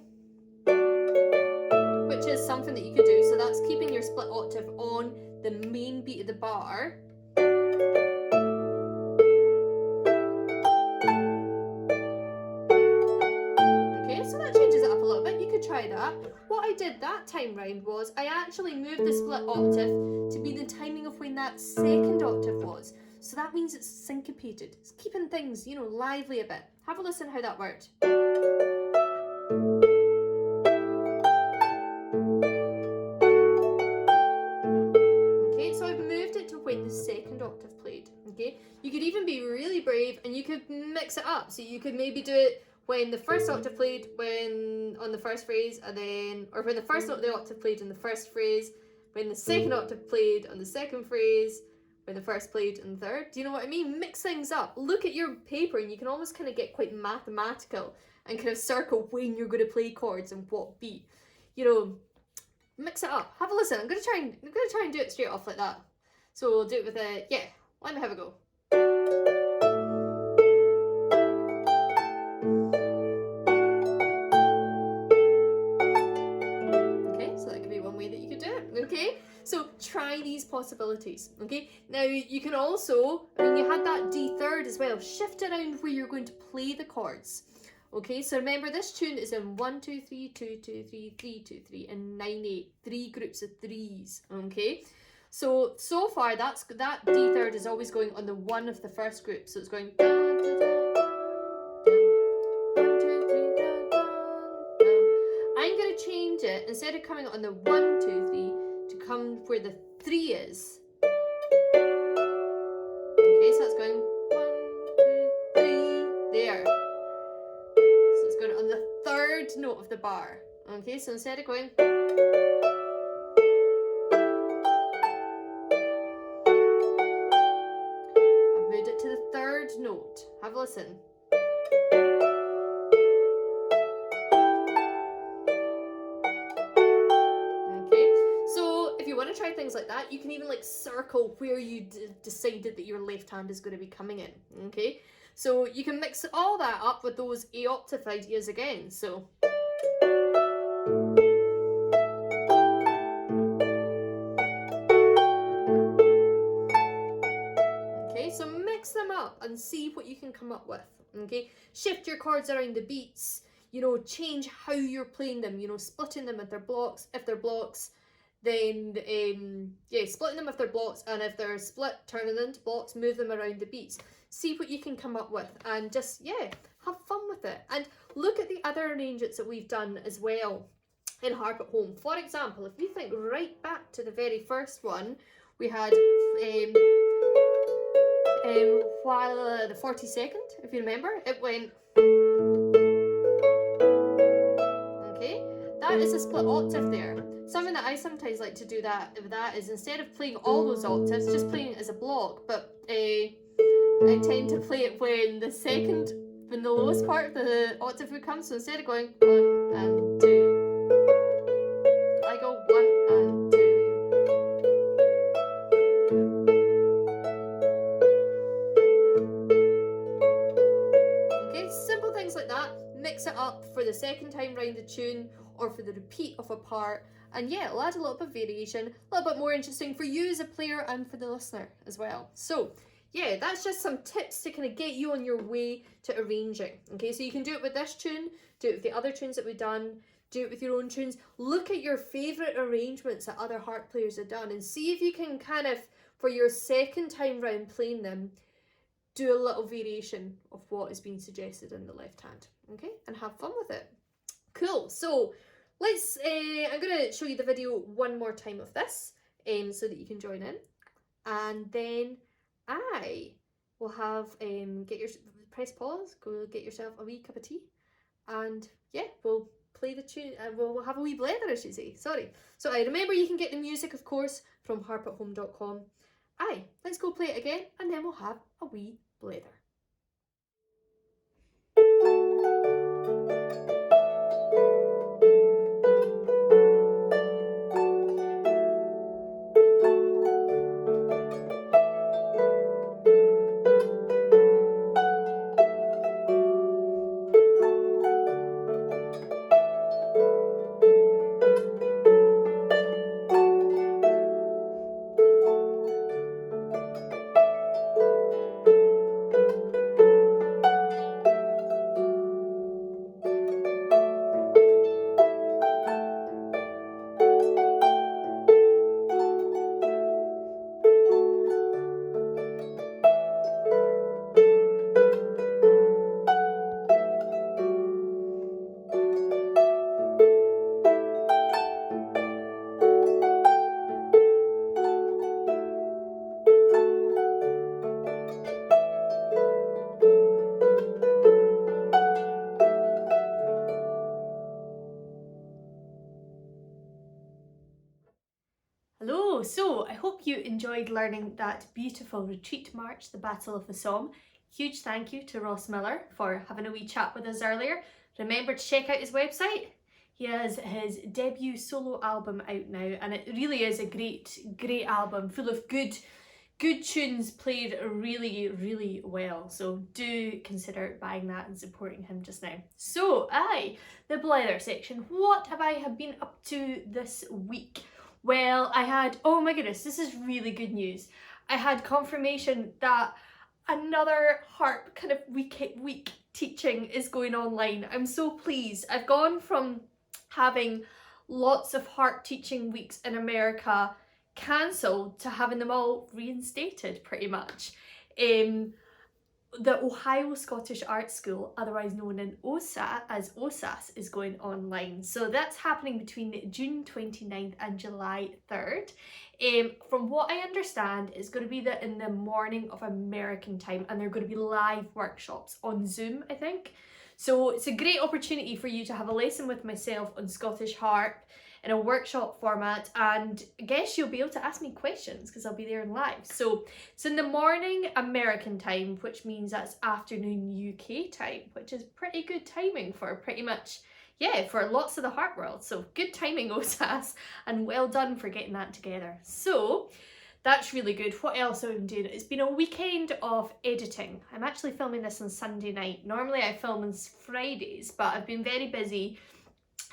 which is something that you could do, so that's keeping your split octave on the main beat of the bar. Try that. What I did that time round was I actually moved the split octave to be the timing of when that second octave was. So that means it's syncopated. It's keeping things, you know, lively a bit. Have a listen how that worked. Okay, so I've moved it to when the second octave played. Okay, you could even be really brave and you could mix it up. So you could maybe do it when the first octave played on the first phrase, and then, or when the first octave played in the first phrase, when the second octave played on the second phrase, when the first played in the third. Do you know what I mean? Mix things up. Look at your paper and you can almost kind of get quite mathematical and kind of circle when you're going to play chords and what beat. You know, mix it up. Have a listen. I'm gonna try and do it straight off like that. So we'll do it with a let me have a go. Okay, so try these possibilities. Okay, now you can also, I mean, you had that D third as well, shift around where you're going to play the chords. Okay, so remember this tune is in 1 2 3 2 2 3 3 2 3 and 9 8, 3 groups of 3s. Okay, so far that D third is always going on the 1 of the first group, so it's going da, da, da, da, 1 2 3 da, da, da. I'm going to change it, instead of coming on the 1 2 3 to come where the 3 is. Okay, so it's going 1 2 3 there. So it's going on the third note of the bar. Okay, so instead of going, I've moved it to the third note. Have a listen. Okay, so if you want to try things like that, you can even like circle where you decided that your left hand is going to be coming in. Okay, so you can mix all that up with those A octave ideas again. So. Okay, so mix them up and see what you can come up with. Okay, shift your chords around the beats, you know, change how you're playing them, you know, splitting them if they're blocks. If they're blocks, then splitting them if they're blocks, and if they're split, turn them into blocks, move them around the beats. See what you can come up with and just, yeah, have fun with it. And look at the other arrangements that we've done as well in Harp at Home. For example, if you think right back to the very first one, we had while the 42nd, if you remember, it went. Okay, that is a split octave there. Something that I sometimes like to do with that is, instead of playing all those octaves, just playing it as a block. But I tend to play it when the lowest part of the octave would come. So instead of going 1 and 2, I go 1 and 2. Simple things like that. Mix it up for the second time round the tune or for the repeat of a part, and yeah, it'll add a little bit of variation, a little bit more interesting for you as a player and for the listener as well. So yeah, that's just some tips to kind of get you on your way to arranging. Okay, so you can do it with this tune, do it with the other tunes that we've done, do it with your own tunes. Look at your favourite arrangements that other harp players have done and see if you can kind of, for your second time round playing them, do a little variation of what is being suggested in the left hand, okay? And have fun with it. Cool, so let's, I'm gonna show you the video one more time of this, so that you can join in. And then I will have, press pause, go get yourself a wee cup of tea, and yeah, we'll play the tune, and we'll have a wee blether, I should say, sorry. So remember, you can get the music, of course, from harpathome.com. Let's go play it again, and then we'll have a wee blether. Hello, so I hope you enjoyed learning that beautiful retreat march, the Battle of the Somme. Huge thank you to Ross Miller for having a wee chat with us earlier. Remember to check out his website. He has his debut solo album out now, and it really is a great album full of good tunes played really, really well. So do consider buying that and supporting him just now. So the blether section. What have I been up to this week? Well, I had, oh my goodness, this is really good news. I had confirmation that another harp kind of week teaching is going online. I'm so pleased. I've gone from having lots of harp teaching weeks in America cancelled to having them all reinstated pretty much. The Ohio Scottish Art School, otherwise known as OSAS, is going online. So that's happening between June 29th and July 3rd. From what I understand, it's going to be in the morning of American time, and they're going to be live workshops on Zoom, I think. So it's a great opportunity for you to have a lesson with myself on Scottish harp in a workshop format, and I guess you'll be able to ask me questions because I'll be there in live. So it's in the morning American time, which means that's afternoon UK time, which is pretty good timing for pretty much, yeah, for lots of the harp world. So good timing, OSAS, and well done for getting that together. So that's really good. What else have I been doing? It's been a weekend of editing. I'm actually filming this on Sunday night. Normally I film on Fridays, but I've been very busy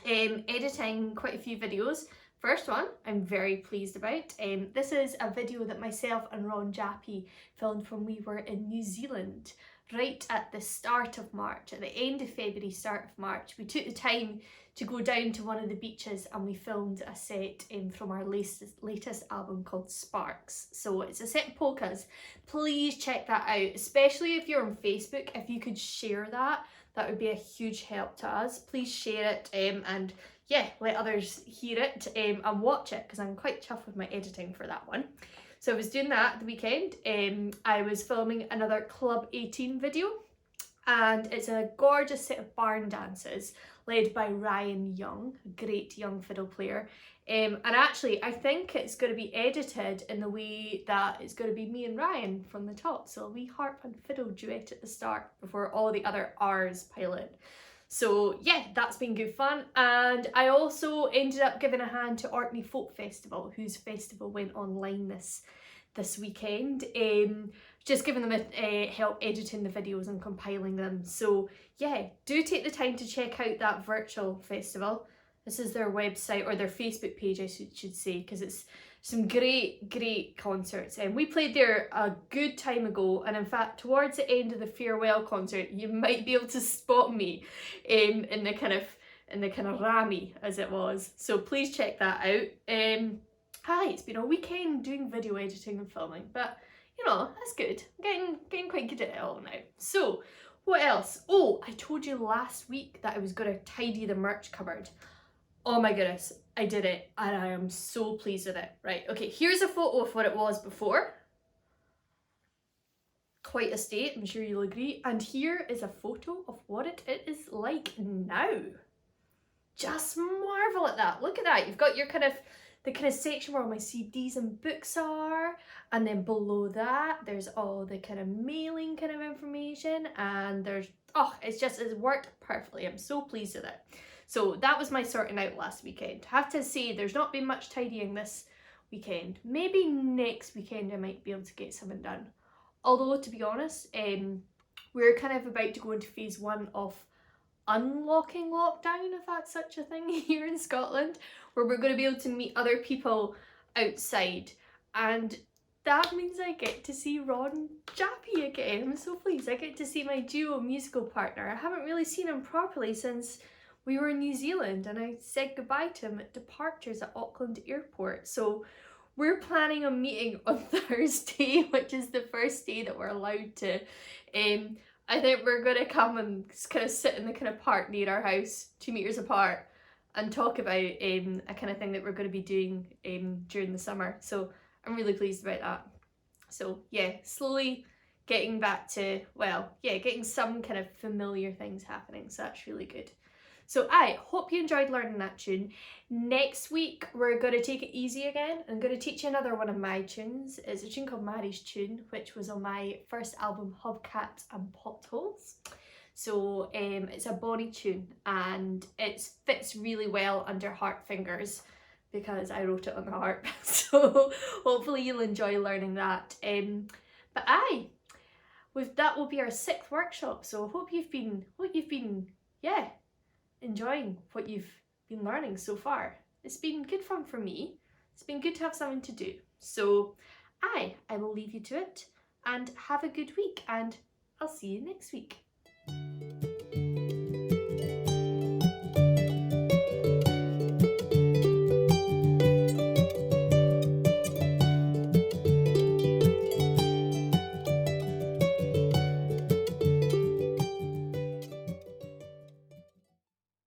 editing quite a few videos. First one I'm very pleased about. This is a video that myself and Ron Jappy filmed when we were in New Zealand right at the start of March, at the end of February, start of March. We took the time to go down to one of the beaches and we filmed a set from our latest album called Sparks. So it's a set of polkas. Please check that out, especially if you're on Facebook. If you could share that, that would be a huge help to us. Please share it and yeah, let others hear it and watch it, because I'm quite chuffed with my editing for that one. So I was doing that the weekend. I was filming another Club 18 video, and it's a gorgeous set of barn dances led by Ryan Young, a great young fiddle player. And actually, I think it's going to be edited in the way that it's going to be me and Ryan from the top. So a wee harp and fiddle duet at the start before all the other R's pile in. So yeah, that's been good fun. And I also ended up giving a hand to Orkney Folk Festival, whose festival went online this weekend. Just giving them a help editing the videos and compiling them. So yeah, do take the time to check out that virtual festival. This is their website, or their Facebook page I should say, because it's some great concerts. And we played there a good time ago, and in fact towards the end of the farewell concert you might be able to spot me in the kind of rammy as it was. So please check that out. Hi, it's been a weekend doing video editing and filming, but you know, that's good. I'm getting quite good at it all now. So what else? Oh, I told you last week that I was going to tidy the merch cupboard. Oh my goodness, I did it and I am so pleased with it. Right, okay, here's a photo of what it was before. Quite a state, I'm sure you'll agree. And here is a photo of what it is like now. Just marvel at that. Look at that. You've got your the kind of section where all my CDs and books are, and then below that there's all the kind of mailing kind of information, and there's, oh, it's worked perfectly. I'm so pleased with it. So that was my sorting out last weekend. I have to say there's not been much tidying this weekend. Maybe next weekend I might be able to get something done. Although to be honest, we're kind of about to go into phase 1 of unlocking lockdown, if that's such a thing, here in Scotland, where we're going to be able to meet other people outside, and that means I get to see Ron Jappy again. I'm so pleased. I get to see my duo musical partner. I haven't really seen him properly since we were in New Zealand, and I said goodbye to him at departures at Auckland Airport. So we're planning on meeting on Thursday, which is the first day that we're allowed to. I think we're going to come and kind of sit in the kind of park near our house, 2 meters apart, and talk about a kind of thing that we're going to be doing during the summer. So I'm really pleased about that. So yeah, slowly getting back to, well, yeah, getting some kind of familiar things happening. So that's really good. So I hope you enjoyed learning that tune. Next week, we're going to take it easy again. I'm going to teach you another one of my tunes. It's a tune called Mary's Tune, which was on my first album, Hubcaps and Potholes. So it's a bonny tune, and it fits really well under harp fingers because I wrote it on the harp. So hopefully you'll enjoy learning that. But that will be our 6th workshop. So hope you've been, yeah, enjoying what you've been learning so far. It's been good fun for me. It's been good to have something to do. So I will leave you to it, and have a good week, and I'll see you next week.